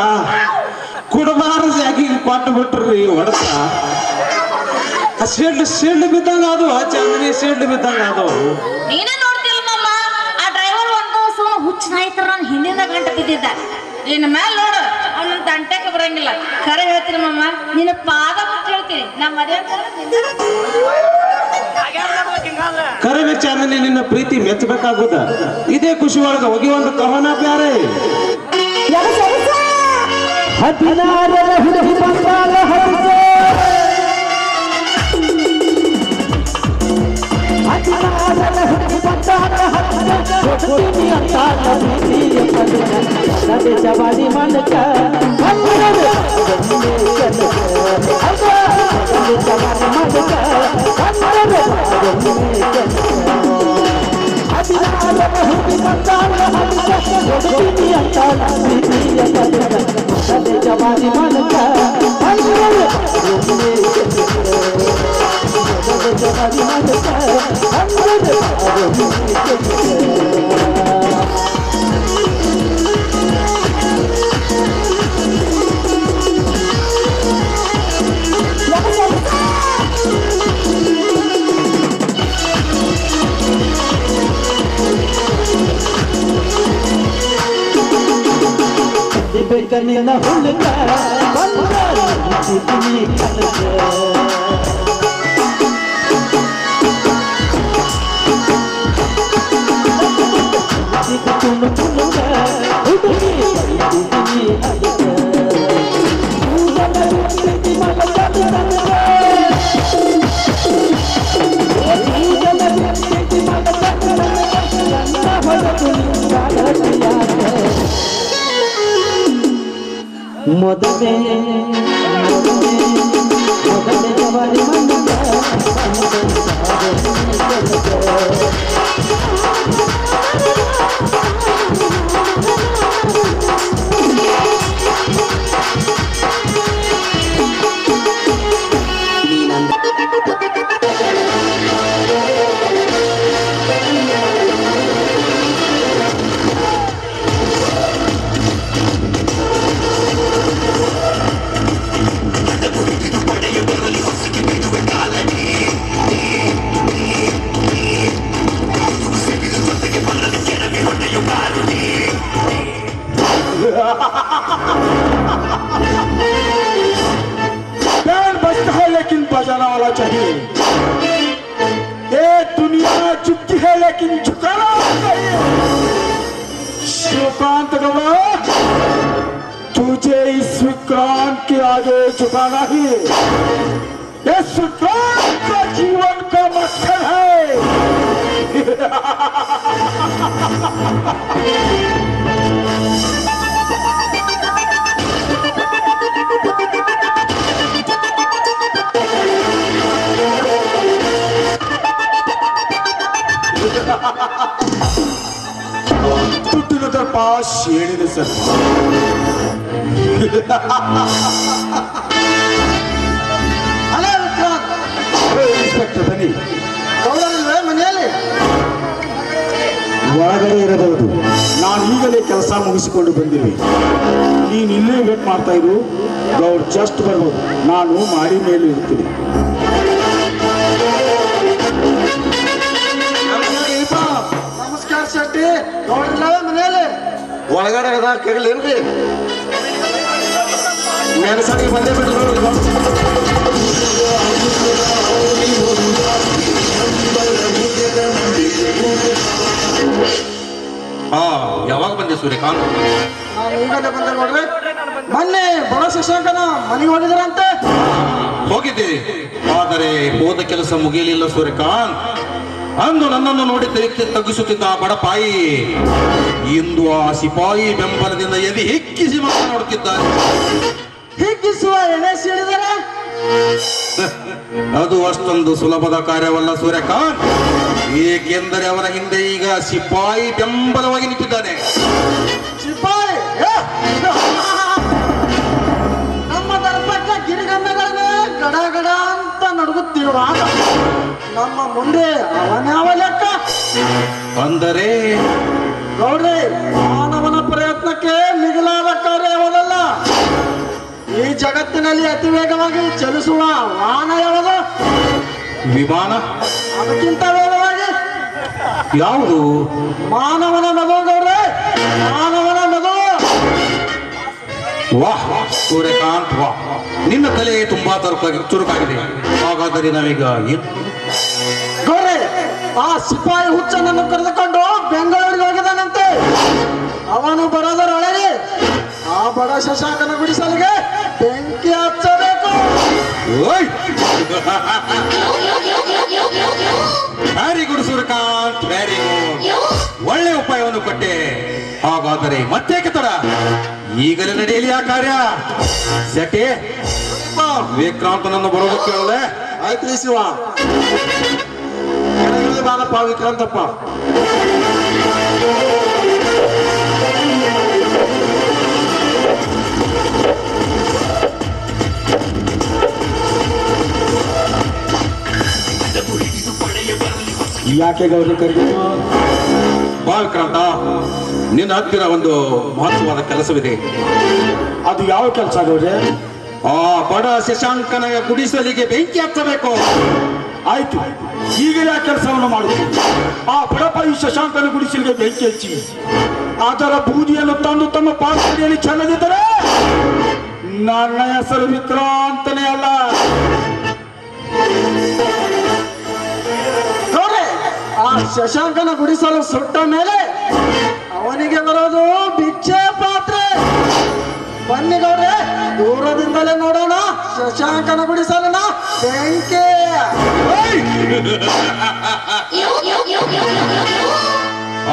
ಕುಡಬಾರ ಜಾಗಿಗೆ ಕೊಟ್ಟು ಬಿಟ್ರಿ ಹೊಡ್ತ. ಸಿಡ್ಲು ಬಿದ್ದಂಗ ಅದು ಚಾಂದನಿ, ಸಿಡ್ಲು ಬಿದ್ದಂಗ ಅದು. ನೀನೇ ನೋಡ್ತಿಲ್ಲ ಮಮ್ಮ, ಆ ಡ್ರೈವರ್ ಒಂದು ಸುಮ್ಮನೆ ಹುಚ್ಚ ನಾಯ್ತರ ನನ್ನ ಹಿಂದಿನ ಗಂಟ ಬಿದ್ದಿದ್ದ. ಇನ್ನು ಮೇಲೆ ನೋಡು ಅವನ ತಂಟಕ್ಕೆ ಬರಂಗಿಲ್ಲ. ಖರೆ ಹೇಳ್ತೀನಿ ಮಮ್ಮ, ನಿನ್ನ ಪಾದ ಮುಚ್ಚಿ ಹೇಳ್ತೀನಿ. ನಮ್ಮ ಮದುವೆ ಕರೆವೆ ಚಾಂದನಿ, ನಿನ್ನ ಪ್ರೀತಿ ಮೆಚ್ಚಬೇಕಾಗುದ. ಇದೇ ಖುಷಿ ಒಳಗ ಹೋಗಿ ಒಂದು ಕವನ ಬ್ಯಾರೆ. 16 ಹುಡುಗಿ ಬಂದಾಗ ಹರಿಸೆ, 16 ಹುಡುಗಿ ಬಂದಾಗ ಹರಿಸೆ, ಕೊಡ್ತೀನಿ ಅಂತ ಪ್ರೀತಿಯ ಪದಕ, ನಡೆ ಜವಾನಿ ಮನಕ ಬಂದಿರದು ಜವಾನಿ ಮನಕ ಬಂದಿರದು. 16 ಹುಡುಗಿ ಬಂದಾಗ ಹರಿಸೆ, ಕೊಡ್ತೀನಿ ಅಂತ ಪ್ರೀತಿಯ ಪದಕ, ನಡೆ ಜವಾನಿ ಮನಕ ಬಂದಿರದು ಜವಾನಿ ಮನಕ ಬಂದಿರದು. ಬೇಕನಿನ ಹುಡುಗ ಬಂದಿದ್ದೀನಿ ಕನಸ, ತುಣು ತುಣುಗ ಹುಡುಗಿ ಬಂದಿದ್ದೀನಿ ಅದಕ, ಕೂದಲ ಪ್ರೀತಿ ಮಗ ತಂದನಗ, ಕೂದಲ ಪ್ರೀತಿ ಮಗ ತಂದನಗ, ನನ್ನ ಹೊರತು ನಿಂತಾಗತಿಯಾಗ ಮೊದಲೇ ಜವಾನಿ ಮನಕ बैंड बजता है लेकिन बजाना वाला चाहिए. ये दुनिया झुकती है लेकिन झुकाना चाहिए. शिवकांत गवा, तुझे इस विक्रांत के आगे झुकाना ही है. ये विक्रांत का जीवन का मकसद है. ತುಟ್ಟಿನ ಪಾಸ್ ಹೇಳಿದೆ ಸರ್. ಅಲ್ಲ ವಿಕ್ರಾಂತ್, ಇನ್ಸ್ಪೆಕ್ಟರ್ ಬನ್ನಿ. ಗೌಡನಿಲ್ವೇ ಮನೆಯಲ್ಲಿ? ಒಳಗಡೆ ಇರಬಹುದು. ನಾನು ಈಗಲೇ ಕೆಲಸ ಮುಗಿಸಿಕೊಂಡು ಬಂದಿರುವೆ. ನೀನು ಇಲ್ಲೇ ವೇಟ್ ಮಾಡ್ತಾ ಇರು. ಗೌಡ್ ಜಸ್ಟ್ ಬರ್ಬೋದು. ನಾನು ಮಾಡಿ ಮೇಲೆ ಇರ್ತೀನಿ. ನಮಸ್ಕಾರ ಶೆಟ್ಟಿ, ಗೌಡನಿಲ್ವೇ ಮನೆಯಲ್ಲಿ? ಒಳಗಡೆ ಅದ ಕೇಳಲೇನ್ರಿ ಮೆಣಸಾಗಿ ಬಂದೇ ಬಿಟ್ಟು ನೋಡಿ ಹಾ ಯಾವಾಗ ಬಂದೆ ಸೂರ್ಯಕಾಂತ್? ನಾನು ಈಗಲೇ ಬಂದೆ ನೋಡ್ರಿ. ಮೊನ್ನೆ ಬಡ ಶಿಕ್ಷಕನ ಮನೆಗೆ ಹೋಗಿದ್ರಂತೆ. ಹೋಗಿದ್ದೆ, ಆದರೆ ಹೋದ ಕೆಲಸ ಮುಗಿಯಲಿಲ್ಲ ಸೂರ್ಯಕಾಂತ್. ಅಂದು ನನ್ನನ್ನು ನೋಡಿ ತಗ್ಗಿಸುತ್ತಿದ್ದ ಆ ಬಡಪಾಯಿ ಇಂದು ಆ ಸಿಪಾಯಿ ಬೆಂಬಲದಿಂದ ಎದೆ ಹಿಕ್ಕಿಸಿ ಮಾತನಾಡುತ್ತಿದ್ದಾನೆ. ಹಿಗ್ಗಿಸುವ ಎಣೆ ಸಿಡಿದರೆ ಅದು ಅಷ್ಟೊಂದು ಸುಲಭದ ಕಾರ್ಯವಲ್ಲ ಸೂರ್ಯಕಾಂತ್. ಏಕೆಂದರೆ ಅವನ ಹಿಂದೆ ಈಗ ಸಿಪಾಯಿ ಬೆಂಬಲವಾಗಿ ನಿಂತಿದ್ದಾನೆ. ಸಿಪಾಯಿ ನಮ್ಮ ದರ್ಪಕ್ಕೆ ಗಿರಿಗಂಧಗಳನ್ನೇ ಗಡ ಗಡ ಅಂತ ನಡುಗುತ್ತಿರುವಾಗ ನಮ್ಮ ಮುಂದೆ ಅವನ್ಯಾವ ಲೆಕ್ಕ? ಅಂದರೆ ಗೌಡ್ರಿ, ಮಾನವನ ಪ್ರಯತ್ನಕ್ಕೆ ಮಿಗಿಲಾದ ಕಾರ್ಯ ಯಾವುದಲ್ಲ. ಈ ಜಗತ್ತಿನಲ್ಲಿ ಅತಿ ವೇಗವಾಗಿ ಚಲಿಸುವ ವಾಹನ ಯಾವುದು? ವಿಮಾನ. ಅದಕ್ಕಿಂತ ವೇಗವಾಗಿ ಯಾವುದು? ಮಾನವನ ಮಗು ಗೌಡ್ರಿ, ಮಾನವನ ಮಗು. ವಾಹ್ ಸೂರ್ಯಕಾಂತ್, ವಾಹ್, ನಿನ್ನ ತಲೆ ತುಂಬಾ ಚುರುಕಾಗಿದೆ. ಹಾಗಾದರೆ ನಾವೀಗ ಏನು? ಗೌಡ್ರಿ, ಆ ಸಿಪಾಯಿ ಹುಚ್ಚನನ್ನು ಕರೆದುಕೊಂಡು ಬೆಂಗಳೂರಿಗೆ ಹೋಗಿದ್ದಾನಂತೆ. ಅವನು ಬರೋದರೊಳಗೆ ಆ ಬಡ ಶಶಾಂಕನ ಗುಡಿಸಲಿಗೆ ಬೆಂಕಿ ಹಚ್ಚಬೇಕು. ಓಯ್! Very good Suryakant, very good. ಒಳ್ಳೆ ಉಪಾಯವನ್ನು ಕೊಟ್ಟೆ. ಹಾಗಾದರೆ ಮತ್ತೇಕೆ ತಡ? ಈಗಲೇ ನಡೆಯಲಿ ಆ ಕಾರ್ಯ. ಸೆಟೆ ವಿಕ್ರಾಂತನನ್ನು ಬರೋದಕ್ಕೆ ಕೇಳಲೆ. ಆಯ್ತ್ರಿ ಶಿವ, ಬಾರಪ್ಪ ವಿಕ್ರಾಂತಪ್ಪ. ಯಾಕೆ ಗೌರಿ ಕರೆದಿದ್ದು? ಬಾ ವಿಕ್ರಾಂತ, ನಿನ್ನ ಹತ್ತಿರ ಒಂದು ಮಹತ್ವವಾದ ಕೆಲಸವಿದೆ. ಅದು ಯಾವ ಕೆಲಸ ಗೌರಿ? ಆ ಬಡ ಶಶಾಂಕನ ಗುಡಿಸಲಿಗೆ ಬೆಂಕಿ ಹಚ್ಚಬೇಕು. ಆಯ್ತು, ಈಗಲೇ ಆ ಕೆಲಸವನ್ನು ಮಾಡುತ್ತೀನಿ. ಆ ಬಡಪಾಯಿ ಶಶಾಂಕನ ಗುಡಿಸಲಿಗೆ ಬೆಂಕಿ ಹಚ್ಚಿ ಅದರ ಬೂದಿಯನ್ನು ತಂದು ತಮ್ಮ ಪಾತ್ರೆಯಲ್ಲಿ ಚೆಲ್ಲದಿದ್ದರೆ ನನ್ನ ಹೆಸರು ವಿಕ್ರಾಂತನೇ ಅಲ್ಲ. ಗೌಡ್ರಿ, ಆ ಶಶಾಂಕನ ಗುಡಿಸಲು ಸುಟ್ಟ ಮೇಲೆ ಅವನಿಗೆ ಬರೋದು ಭಿಕ್ಷೆ ಪಾತ್ರೆ. ಬನ್ನಿ ಗೌಡ್ರೆ, ದೂರದಿಂದಲೇ ನೋಡೋಣ ಶಶಾಂಕನ ಗುಡಿಸಲನ ಬೆಂಕಿ.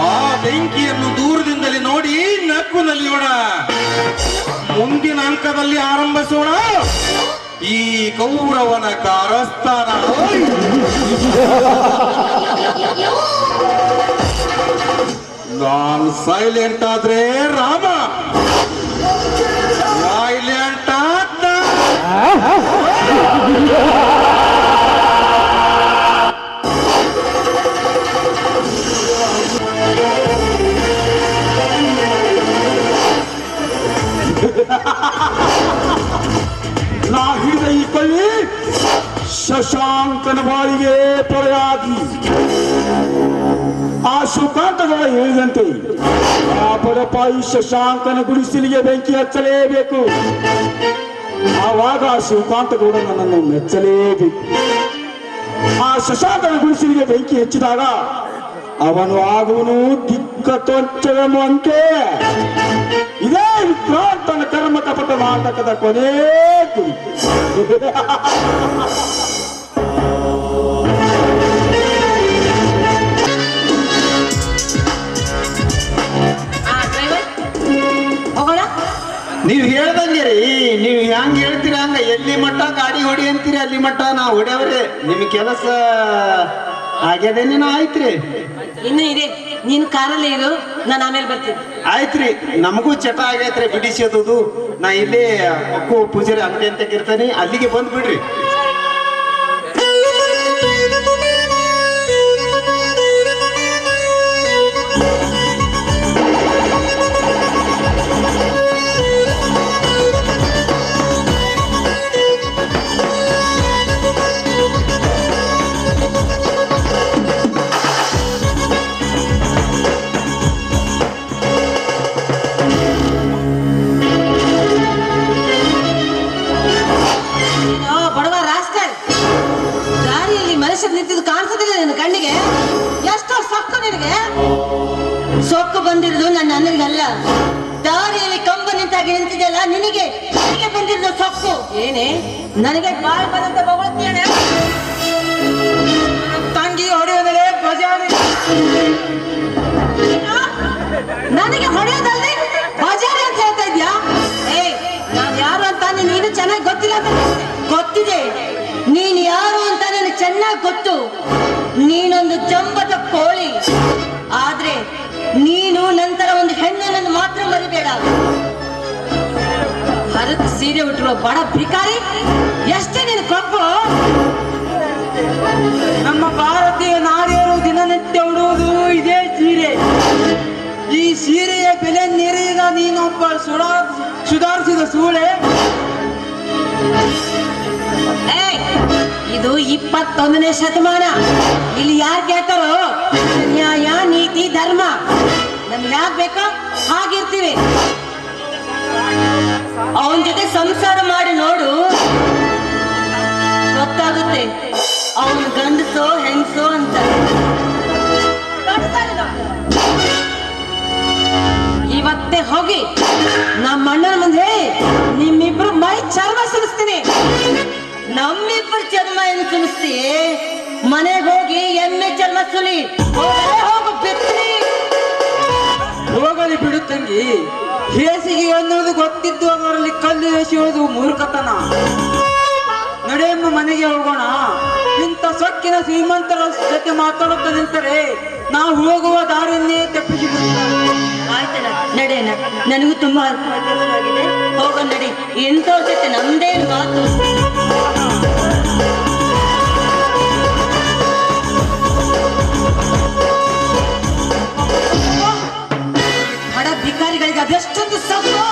ಆ ಬೆಂಕಿಯನ್ನು ದೂರದಿಂದಲೇ ನೋಡಿ ನಕ್ಕು ನಲಿಯೋಣ. ಮುಂದಿನ ಅಂಕದಲ್ಲಿ ಆರಂಭಿಸೋಣ ಈ ಕೌರವನ ಕಾರಸ್ಥಾನ. ನಾನು ಸೈಲೆಂಟ್ ಆದ್ರೆ ರಾಮ, ಸೈಲೆಂಟ್ ಆದ ನಾ ಹಿಡಿದ ಈ ಕಳ್ಳಿ ಶಶಾಂಕನ ಬಾಳಿಗೆ ಪೊರೆಯಾಗಿ ಆ ಸುಕಾಂತಗಳ ಹೇಳಿದಂತೆ ಆ ಬಡಪಾಯಿ ಶಶಾಂಕನ ಗುಡಿಸಲಿಗೆ ಬೆಂಕಿ ಹಚ್ಚಲೇಬೇಕು. ಆವಾಗ ಆ ಶಿವಕಾಂತಗೌಡ ನನ್ನನ್ನು ಮೆಚ್ಚಲೇಬೇಕು. ಆ ಶಶಾಂಕನ ಗುಡಿಸಲಿಗೆ ಬೆಂಕಿ ಹೆಚ್ಚಿದಾಗ ಅವನು ಆಗುವನು ದಿಕ್ಕ ತೊಂಚದ ಮಂಕೆ. ಇದೇ ವಿಕ್ರಾಂತನ ಕರ್ಮ ಕಪಟ ನಾಟಕದ ಕೊನೆ ಗುರಿ. ಹೋಗೋಣ. ನೀವ್ ಹೇಳ್ದಂಗೆ ರೀ, ನೀವ್ ಹೆಂಗ್ ಹೇಳ್ತೀರ ಹಂಗ ಎಲ್ಲಿ ಮಟ್ಟ ಗಾಡಿ ಹೊಡಿ ಅಂತೀರಿ ಅಲ್ಲಿ ಮಟ್ಟ ನಾ ಹೊಡೆಯವ್ರಿ. ನಿಮ್ ಕೆಲಸ ಆಗ್ಯದೇನೇನೋ ಆಯ್ತ್ರಿ. ಇನ್ನು ಇದೆ, ನೀನ್ ಕಾರಲ್ಲೇ ಇರು, ನಾನು ಆಮೇಲೆ ಬರ್ತೀನಿ. ಆಯ್ತ್ರಿ, ನಮಗೂ ಚಟ ಆಗೈತ್ರಿ ಬಿಡಿಸೋದು. ನಾ ಇಲ್ಲಿ ಅಕ್ಕು ಪೂಜಾರಿ ಅಂಗಡಿ ಅಂತ ಇರ್ತಾನೆ, ಅಲ್ಲಿಗೆ ಬಂದ್ ಬಿಡ್ರಿ. ವೇಷ ನಿಂತಿದ್ದು ಕಾಣಿಸೋದಿಲ್ಲ ನಿನ್ನ ಕಣ್ಣಿಗೆ? ಎಷ್ಟೋ ಸೊಕ್ಕು ನಿನಗೆ. ಸೊಕ್ಕು ಬಂದಿರೋದು ನನ್ನ ಅಣ್ಣನಿಗಲ್ಲ, ದಾರಿಯಲ್ಲಿ ಕಂಬ ನಿಂತಾಗಿ ನಿಂತಿದೆಯಲ್ಲ ನಿನಗೆ ಬಂದಿರೋದು ಸೊಕ್ಕು. ಏನೇ ನನಗೆ ಬಾಯಿ ಬಂದಂತೆ ಬೊಗಳ್ತೀಯೇನೆ? ತಂಗಿ ಹೊಡೆಯೋದರೆ ಬಜಾರಿ. ನನಗೆ ಹೊಡೆಯೋದಲ್ದೆ ಬಜಾರಿ ಅಂತ ಹೇಳ್ತಾ ಇದ್ಯಾ? ನಾನ್ ಯಾರು ಅಂತ ನೀನು ಚೆನ್ನಾಗಿ ಗೊತ್ತಿಲ್ಲ ಅಂತ ಗೊತ್ತಿದೆ, ನೀನ್ ಯಾರು ಅಂತ ನನಗೆ ಚೆನ್ನಾಗಿ ಗೊತ್ತು. ನೀನೊಂದು ಜಂಬದ ಕೋಳಿ, ಆದ್ರೆ ನೀನು ನಂತರ ಒಂದು ಹೆಣ್ಣನ್ನು ಮಾತ್ರ ಮರಿಬೇಡ. ಹರಿದ ಸೀರೆ ಉಟ್ಟಿರುವ ಬಡ ಭಿಕಾರಿ, ಎಷ್ಟೇ ನೀನು ಕೊಪ್ಪು. ನಮ್ಮ ಭಾರತೀಯ ನಾರಿಯರು ದಿನನಿತ್ಯ ಉಡುವುದು ಇದೇ ಸೀರೆ. ಈ ಸೀರೆಯ ಬೆಲೆ ನೆರೆಯದ ನೀನೊಬ್ಬ ಸುಧಾರಿಸಿದ ಸೂಳೆ. ಇದು 21ನೇ ಶತಮಾನ. ಇಲ್ಲಿ ಯಾರು ಕೇಳ್ತಾರೋ ನ್ಯಾಯ ನೀತಿ ಧರ್ಮ ನಮ್ಗೆ ಯಾಕೆ ಬೇಕೋ ಹಾಗಿರ್ತೀವಿ. ಅವನ ಜೊತೆ ಸಂಸಾರ ಮಾಡಿ ನೋಡು, ಗೊತ್ತಾಗುತ್ತೆ ಅವನು ಗಂಡಸೋ ಹೆಂಗಸೋ ಅಂತ. ಇವತ್ತೇ ಹೋಗಿ ನಮ್ಮ ಅಣ್ಣನ ಮುಂದೆ ನಿಮ್ಮಿಬ್ರು ಮೈ ಚರ್ಮ ಸುರಿಸ್ತೀನಿ. ನಮ್ಮಿಬ್ಬರು ಚರ್ಮ ಏನು ಸುಲಿಸ್ತೀಯೇ? ಮನೆಗೆ ಹೋಗಿ ಎಮ್ಮೆ ಚರ್ಮ ಸುಲಿ. ಹೋಗು ಬಿತ್ರಿ. ಹೋಗಲಿ ಬಿಡು ತಂಗಿ, ಹೇಸಿಗೆ ಅನ್ನೋದು ಗೊತ್ತಿದ್ದು ಅದರಲ್ಲಿ ಕಲ್ಲು ಎಸೆಯೋದು ಮೂರ್ಖತನ. ನಡೆಯಮ್ಮ ಮನೆಗೆ ಹೋಗೋಣ. ಇಂಥ ಸೊಕ್ಕಿನ ಶ್ರೀಮಂತರ ಜೊತೆ ಮಾತಾಡುತ್ತಾ ನಿಂತರೆ ನಾವು ಹೋಗುವ ದಾರಿಯನ್ನೇ ತಪ್ಪಿಸಿಬಿಡುತ್ತಾರೆ. ಆಯ್ತಲ್ಲ, ನಡೆಯೋಣ. ನನಗೂ ತುಂಬಾ ಅರ್ಥವಾಗಿದೆ. ಹೋಗೋಣ ನಡಿ. ಎಂಥವ್ರ ಜೊತೆ ನಮ್ದೇನು ಮಾತು. ಬಡ ಭಿಕಾರಿಗಳಿಗೆ ಅದೆಷ್ಟೊಂದು ಸೊಕ್ಕು.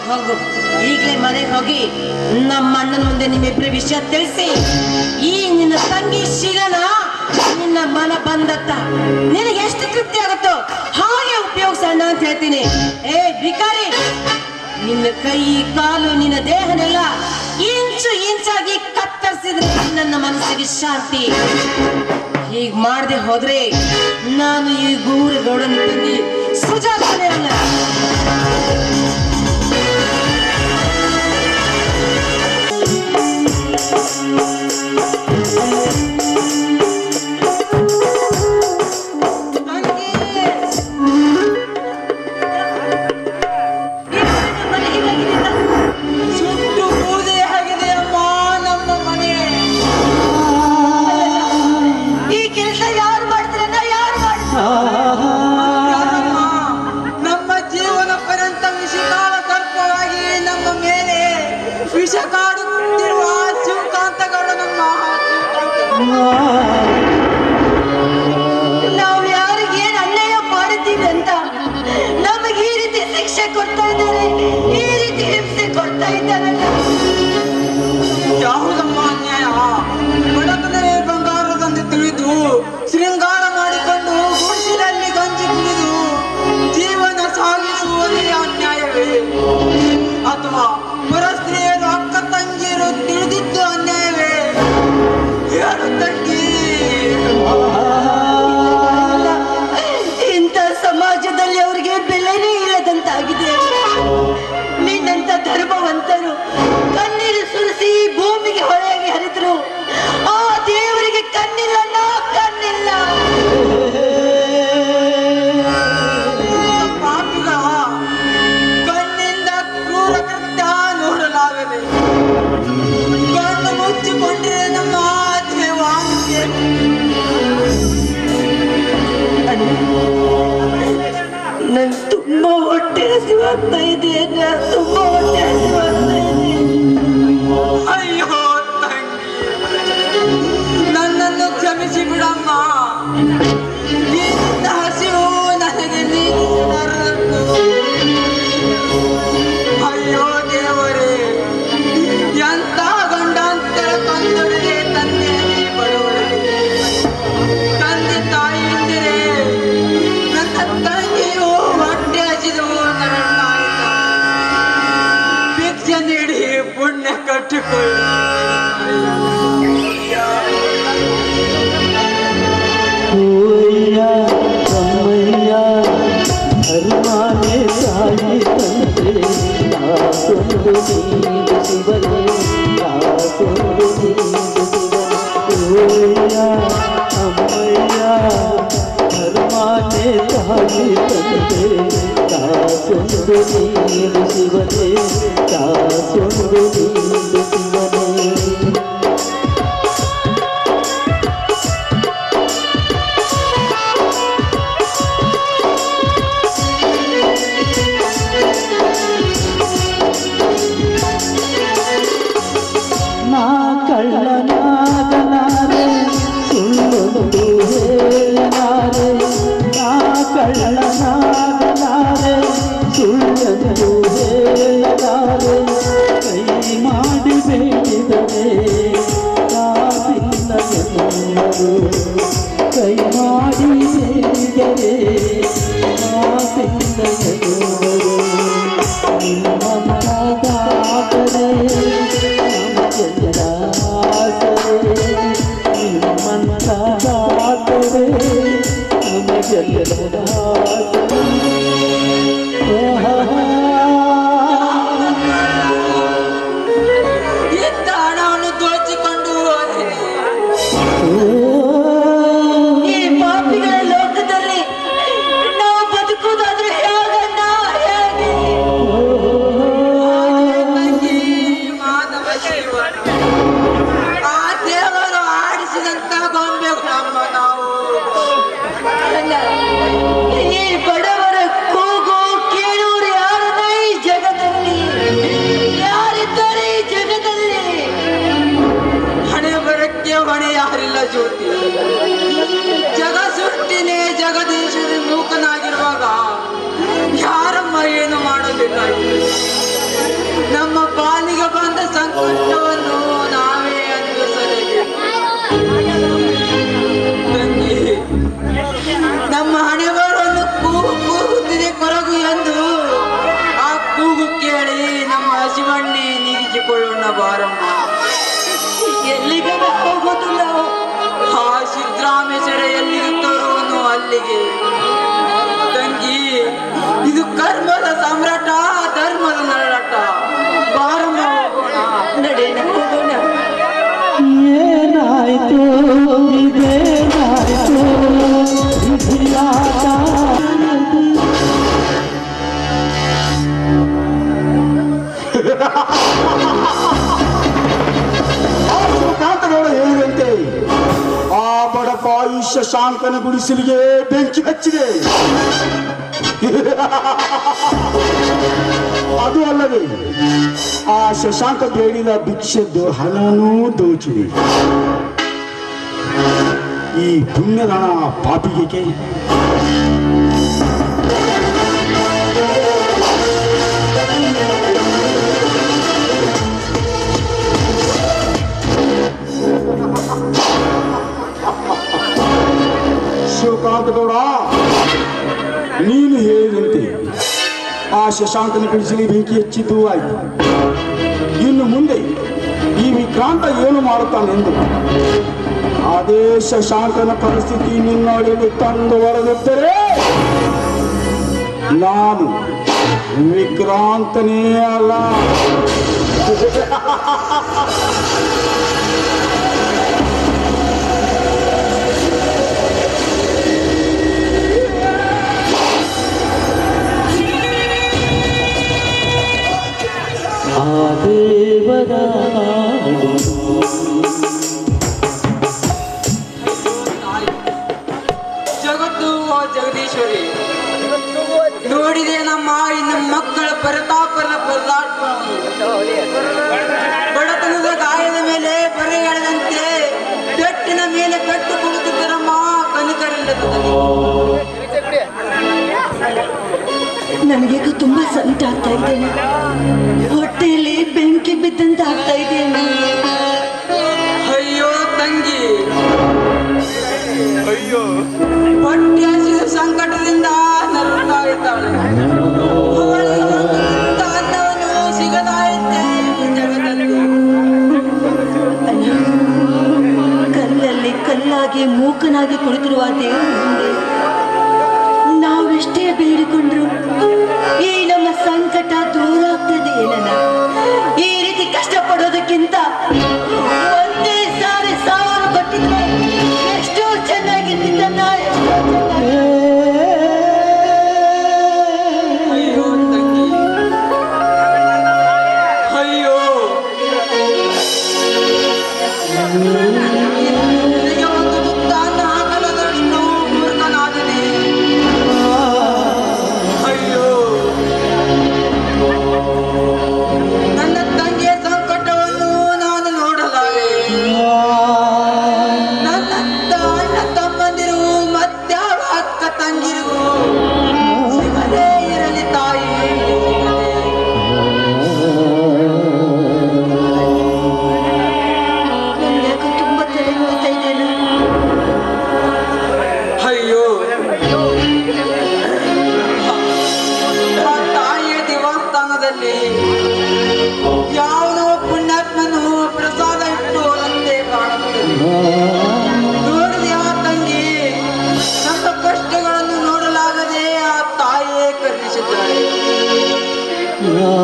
ಹೋಗು ಈಗಲೇ ಮನೆಗೆ ಹೋಗಿ ನಮ್ಮ ಅಣ್ಣನ ಮುಂದೆ ನಿಮ್ಮಿಬ್ರ ವಿಷಯ ತಿಳಿಸಿ, ಈ ನಿನ್ನ ತಂಗಿ ಶಿಲನ ನಿನ್ನ ಮನ ಬಂದತ್ತ ನಿನಗೆ ಎಷ್ಟು ತೃಪ್ತಿ ಆಗುತ್ತೋ ಹಾಗೆ ಉಪಯೋಗಿಸೋಣ ಅಂತ ಹೇಳ್ತೀನಿ. ಭಿಕಾರಿ, ನಿನ್ನ ಕೈ ಕಾಲು ನಿನ್ನ ದೇಹನೆಲ್ಲ ಇಂಚು ಇಂಚಾಗಿ ಕತ್ತರಿಸಿದ್ರೆ ನನ್ನ ಮನಸ್ಸಿಗೆ ಶಾಂತಿ. ಹೀಗ್ ಮಾಡದೆ ಹೋದ್ರೆ ನಾನು ಈ ಗೂರು ಗೌಡನ ತಂಗಿ ಸುಜಾತನೇ ಅಲ್ಲ. ಸುಟ್ಟು ಬೂದೆ ಆಗಿದೆ ಅಮ್ಮ ನಮ್ಮ ಮನೆ. ಈ ಕೆಲಸ ಯಾರು ಮಾಡ್ತಾರನ್ನ ಯಾರು ಮಾಡ್ತಾರೆ? ನಮ್ಮ ಜೀವನ ಪರ್ಯಂತ ವಿಷಕಾಲ ಸರ್ಪವಾಗಿ ನಮ್ಮ ಮೇಲೆ ವಿಷ ಕಾಡುತ್ತಿರುವ ಶಿವಕಾಂತಗೌಡ ನಮ್ಮ ನಾವು ಯಾರಿಗೆ ಏನ್ ಅನ್ಯಾಯ ಮಾಡಿದ್ದೀವಿ ಅಂತ ನಮಗೆ ಈ ರೀತಿ ಶಿಕ್ಷೆ ಕೊಡ್ತಾ ಇದ್ದಾರೆ, ಈ ರೀತಿ ಹಿಂಸೆ ಕೊಡ್ತಾ ಇದ್ದಾರೆ. ಯಾವುದಮ್ಮ ಅನ್ಯಾಯ? ಬಡತನವೇ ಬಂಗಾರದಂತೆ ತಿಳಿದು ಶೃಂಗಾರ ಮಾಡಿಕೊಂಡು ಗುಡಿಸಿನಲ್ಲಿ ಗಂಜಿ ಕುಡಿದು ಜೀವನ ಸಾಗಿಸುವುದೇ ಅನ್ಯಾಯವೇ? ಅಥವಾ ಪರಸ್ತ್ರೀಯರು ಅಕ್ಕ ತಂಗಿಯರು ತಿಳಿದಿದ್ದು ಅನ್ಯಾಯವೇ? ಹೇಳು ತಂಗಿ. ಇಂಥ ಸಮಾಜದಲ್ಲಿ ಅವರಿಗೆ ಬೆಲೆನೇ ಇಲ್ಲದಂತಾಗಿದೆ. ನಿನ್ನಂತ ಧರ್ಮವಂತರು ಕಣ್ಣೀರು ಸುರಿಸಿ ಭೂಮಿಗೆ ಹೊಳೆಯಾಗಿ ಹರಿದ್ರು, ಆ ದೇವರಿಗೆ ಕಣ್ಣಿಲ್ಲ, ಕಣ್ಣಿಲ್ಲ. ಪಾಪಿಗ ಕಣ್ಣಿಂದ ಕ್ರೂರ ಕೃತ್ಯ ನೋಡಲಾಗದೆ ಕಣ್ಣು ಮುಚ್ಚಿಕೊಂಡ್ರೆ ನಮ್ಮ ದೇವಾಂಶೆ. ನನ್ ತುಂಬಾ ಹೊಟ್ಟೆ ಹಸಿವಾಗ್ತಾ ಇದೆ, ತುಂಬಾ ಹೊಟ್ಟೆ ಹಸಿವಾಗ್ತಾ ಇದೆ. ಅಯ್ಯೋ ತಂಗಿ, ನನ್ನನ್ನು ಕ್ಷಮಿಸಿ ಬಿಡಮ್ಮ. ನಿನ್ನ ಹಸಿವು ನನಗೆ ನೀಡಿರಲು. ಅಯ್ಯೋ ದೇವರೇ, ಎಂತ ಗಂಡಾಂತರ ತಂದೊಡನೆ ತಂದೆ ಬಡವರಿಗೆ ತಂದೆ ತಾಯಿ ಎಂದರೆ ನನ್ನ ತಂಗಿಯು ಹೊಟ್ಟೆ ಹಸಿದವು ಭಿಕ್ಷೆ ನೀಡಿ ಪುಣ್ಯ ಕಟ್ಟಿಕೊಳ್ಳಿ. ನೀಡು ಶಿವನೇ ಕಾಸೊಂದು ನೀಡು ಶಿವನೇ ಅಮ್ಮಯ್ಯ ಧರ್ಮಾನೇ ತಾಯಿ ತಂದೆ ಕಾಸೊಂದು ನೀಡು ಶಿವನೇ ಕಾಸೊಂದು ನೀಡು ಶಿವನೇ ನಾ ಕಳ್ಳನಾಗಲಾರೆ ಸುಳ್ಳೊಂದು ಹೇಳಲಾರೆ ನಾ ಕಳ್ಳನಾಗಲಾರೆ ಸುಳ್ಳೊಂದು ಹೇಳಲಾರೆ ಕೈ ಮಾಡಿ ಬೇಡಿದರೆ ಕಾಸಿಲ್ಲ ಎನ್ನುವರು ಕೈ ಮಾಡಿ ಬೇಡಿದರೆ ಕಾಸಿಲ್ಲ ಎನ್ನುವರು ನಿಮ್ಮಂತಾದರೆ ನಿಮ್ಮಂತಾದರೆ ನಮಗೆಲ್ಲ ಇದ್ದ ಹಣವನ್ನು ದೋಚಿಕೊಂಡು ಹೋದೆ. ಈ ಪಾಪಿಗಳ ಲೋಕದಲ್ಲಿ ನಾವು ಬದುಕುವುದಾದ್ರೆ ಹೇಗಣ್ಣ, ಹೇಗೆ? ತಂಗಿ ಮಾನವ ಶಿವ, ಆ ದೇವರು ಆಡಿಸಿದಂತ ಗೊಂಬೆಗಳಮ್ಮ ನಾವು. ಈ ಬಡವರ ಕೂಗು ಕೇಳುವರು ಯಾರನ್ನ ಈ ಜಗದಲ್ಲಿ? ಯಾರಿದ್ದಾರೆ ಈ ಜಗದಲ್ಲಿ? ಹಣೆ ಬರಕ್ಕೆ ಹೊಣೆ ಯಾರಿಲ್ಲ ಜ್ಯೋತಿ. ಜಗ ಸೃಷ್ಟಿನೇ ಜಗದೀಶನೇ ಮೂಕನಾಗಿರುವಾಗ ಯಾರಮ್ಮ ಏನು ಮಾಡಬೇಕಾಗಿದೆ? ನಮ್ಮ ಪಾಲಿಗೆ ಬಂದ ಸಂಕಷ್ಟವನ್ನು ನಾವೇ ಅನುಭವಿಸಲೇಬೇಕು. ತಂಗಿ, ನಮ್ಮ ಹಣೆಬರವನ್ನು ಕೂಗುತ್ತಿದೆ ಕೊರಗು ಎಂದು ಆ ಕೂಗು ಕೇಳಿ ನಮ್ಮ ಹಸಿವನ್ನೇ ನೀಗಿಸಿಕೊಳ್ಳೋಣ ಬಾರಮ್ಮ. ಎಲ್ಲಿಗೆ ಹೋಗೋದು ನಾವು? ಆ ಸಿದ್ದರಾಮೇಶ್ವರ ಎಲ್ಲಿಗೆ ತರುವನು ಅಲ್ಲಿಗೆ. ತಂಗಿ, ಇದು ಕರ್ಮದ ಸಾಮ್ರಾಟ, ಧರ್ಮದ ನರಳಾಟ. ಬಾರಮ್ಮ ಹೋಗೋಣ, ನಡೆಯೋಣ, ಹೋಗೋಣ. ಏನಾಯ್ತು ಇದೇನಾಯ್ತು ವಿಧಿಯಾಟ ಕಾಂತಗೌಡ ಹೇಳಿದಂತೆ ಆ ಬಡಪ ಈ ಶಶಾಂಕನ ಗುಡಿಸಲಿಗೆ ಬೆಂಕಿ ಹಚ್ಚಿದೆ. ಅದು ಅಲ್ಲದೆ ಆ ಶಶಾಂಕ ಬೇಡಿದ ಭಿಕ್ಷೆದ್ದು ಹಣನೂ ದೋಚಿದೆ. ಈ ಪುಣ್ಯದ ಹಣ ಪಾಪಿಗೆ ಶಿವಕಾಂತಗೌಡ, ನೀನು ಹೇಳಿದಂತೆ ಆ ಶಶಾಂಕನ ಗುಡಿಸಲಿ ಬೆಂಕಿ ಹಚ್ಚಿದ್ದು ಆಯ್ತು. ಇನ್ನು ಮುಂದೆ ಈ ವಿಕ್ರಾಂತ ಏನು ಮಾಡುತ್ತಾನೆಂದು ಅದೇ ಶಶಾಂಕನ ಪರಿಸ್ಥಿತಿ ನಿನ್ನೊಳಗೆ ತಂದು ಹೊರದಿದ್ದರೆ ನಾನು ವಿಕ್ರಾಂತನೇ ಅಲ್ಲ. ಆ ದೇವರ ಜಗತ್ತು ಓ ಜಗದೀಶ್ವರಿ, ನೋಡಿದೆ ನಮ್ಮ ಇನ್ನು ಮಕ್ಕಳ ಪರಿತಾಪನ ಪರದಾಟ. ಬಡತನದ ಗಾಯದ ಮೇಲೆ ಬರೆ ಎಳೆದಂತೆ ಪೆಟ್ಟಿನ ಮೇಲೆ ಪೆಟ್ಟು ಕೊಡುತ್ತಿದ್ದರಮ್ಮ ಕನಿಕರಿಲ್ಲದ. ನನಗೀಗ ತುಂಬಾ ಸಂಕಟ ಆಗ್ತಾ ಇದೆ. ಹೊಟ್ಟೆಯಲ್ಲಿ ಬೆಂಕಿ ಬಿದ್ದಂತ ಆಗ್ತಾ ಇದೆ. ಅಯ್ಯೋ ತಂಗಿ, ಹೊಟ್ಟೆ ಹಸಿದ ಸಂಕಟದಿಂದ ನರಳುತ್ತಾ ಇದ್ದಾಳೆ. ಅವಳಿಗೆ ಒಂದು ತುತ್ತು ಅನ್ನವನ್ನು ಸಿಗದಾಯಿತೆ ಈ ಜಗದಲ್ಲಿ. ಕಲ್ಲಲ್ಲಿ ಕಲ್ಲಾಗಿ ಮೂಕನಾಗಿ ಕುಳಿತಿರುವ ದೇವರು ಮುಂದೆ ನಾವೆಷ್ಟೇ ಬೇಡಿಕೊಂಡ್ರು ಈ ನಮ್ಮ ಸಂಕಟ ದೂರ ಆಗ್ತದೆ ಏನಲ್ಲ.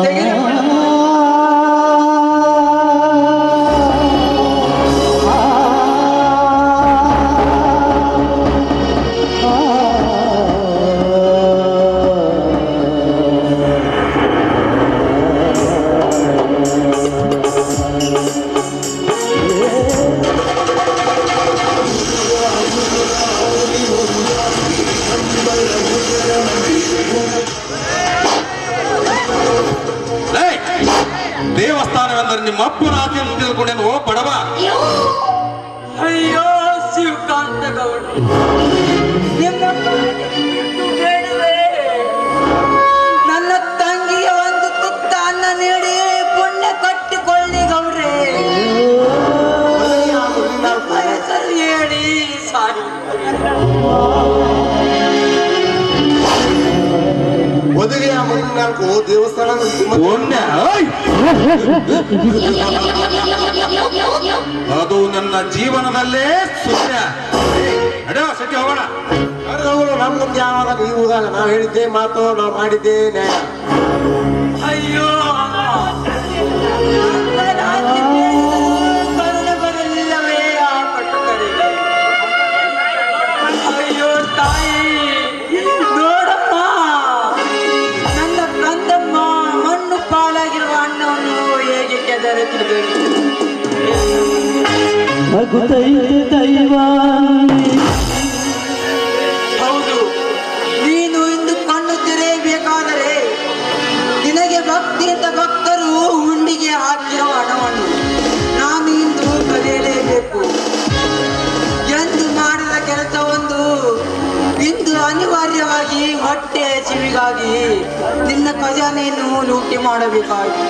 ತೆಗೆದು ಲೇ, ದೇವಸ್ಥಾನವೆಂದರೆ ನಿಮ್ಮ ಅಪ್ಪನ ಆಚೆ ಅಂತ ತಿಳ್ಕೊಂಡೇನು ಓ ಬಡವ. ಅಯ್ಯೋ ಶಿವಕಾಂತ ಗೌಡ, ನಿಮ್ಮ ಬಿಟ್ಟು ಬೇಡವೇ? ನನ್ನ ತಂಗಿಗೆ ಒಂದು ತುತ್ತ ಅನ್ನ ನೀಡಿ ಪುಣ್ಯ ಕಟ್ಟಿಕೊಳ್ಳಿ ಗೌಡ್ರೆ. ನಮ್ಮ ಹೆಸರು ಹೇಳಿ ಸಾರಿ. ಒದಗಿಯ ನಾಲ್ಕು ದೇವಸ್ಥಾನ ಪುಣ್ಯ ಓಯ್! ಅದು ನನ್ನ ಜೀವನದಲ್ಲೇ ಶೂನ್ಯ. ಅಡೋ ಸತ್ಯ ಹೋಗೋಣ. ನಮ್ ಮುಂದೆ ಯಾವಾಗ ನೀವು ನಾವು ಹೇಳಿದ್ದೆ ಮಾತು ನಾವು ಮಾಡಿದ್ದೆ ನ್ಯಾಯ. ಅಯ್ಯೋ ಕರುಣೆ ಬರಲಿಲ್ಲವೇ ಆ ಕಟ್ಟುಕರಿಗೆ? ಅಯ್ಯೋ ತಾಯಿ ನೋಡಮ್ಮ, ನನ್ನ ಕಂದಮ್ಮ ಮಣ್ಣು ಪಾಲಾಗಿರುವ ಅಣ್ಣವನ್ನು ಹೇಗೆ ಕೆದರುತ್ತಿರಬೇಕು? ನಗುತ್ತೈತೆ ದೈವ ಹೌದು, ನೀನು ಇಂದು ಕಣ್ಣು ತೆರೆಯಬೇಕಾದರೆ ನಿನಗೆ ಭಕ್ತಿಯಿಂದ ಭಕ್ತರು ಹುಂಡಿಗೆ ಹಾಕಿರೋ ಹಣವನ್ನು ನಾನು ಇಂದು ಕಲಿಯಲೇಬೇಕು. ಎಂದು ಮಾಡಿದ ಕೆಲಸವೊಂದು ಇಂದು ಅನಿವಾರ್ಯವಾಗಿ ಹೊಟ್ಟೆ ಹಸಿವಿಗಾಗಿ ನಿನ್ನ ಖಜಾನೆಯನ್ನು ಲೂಟಿ ಮಾಡಬೇಕಾಯಿತು.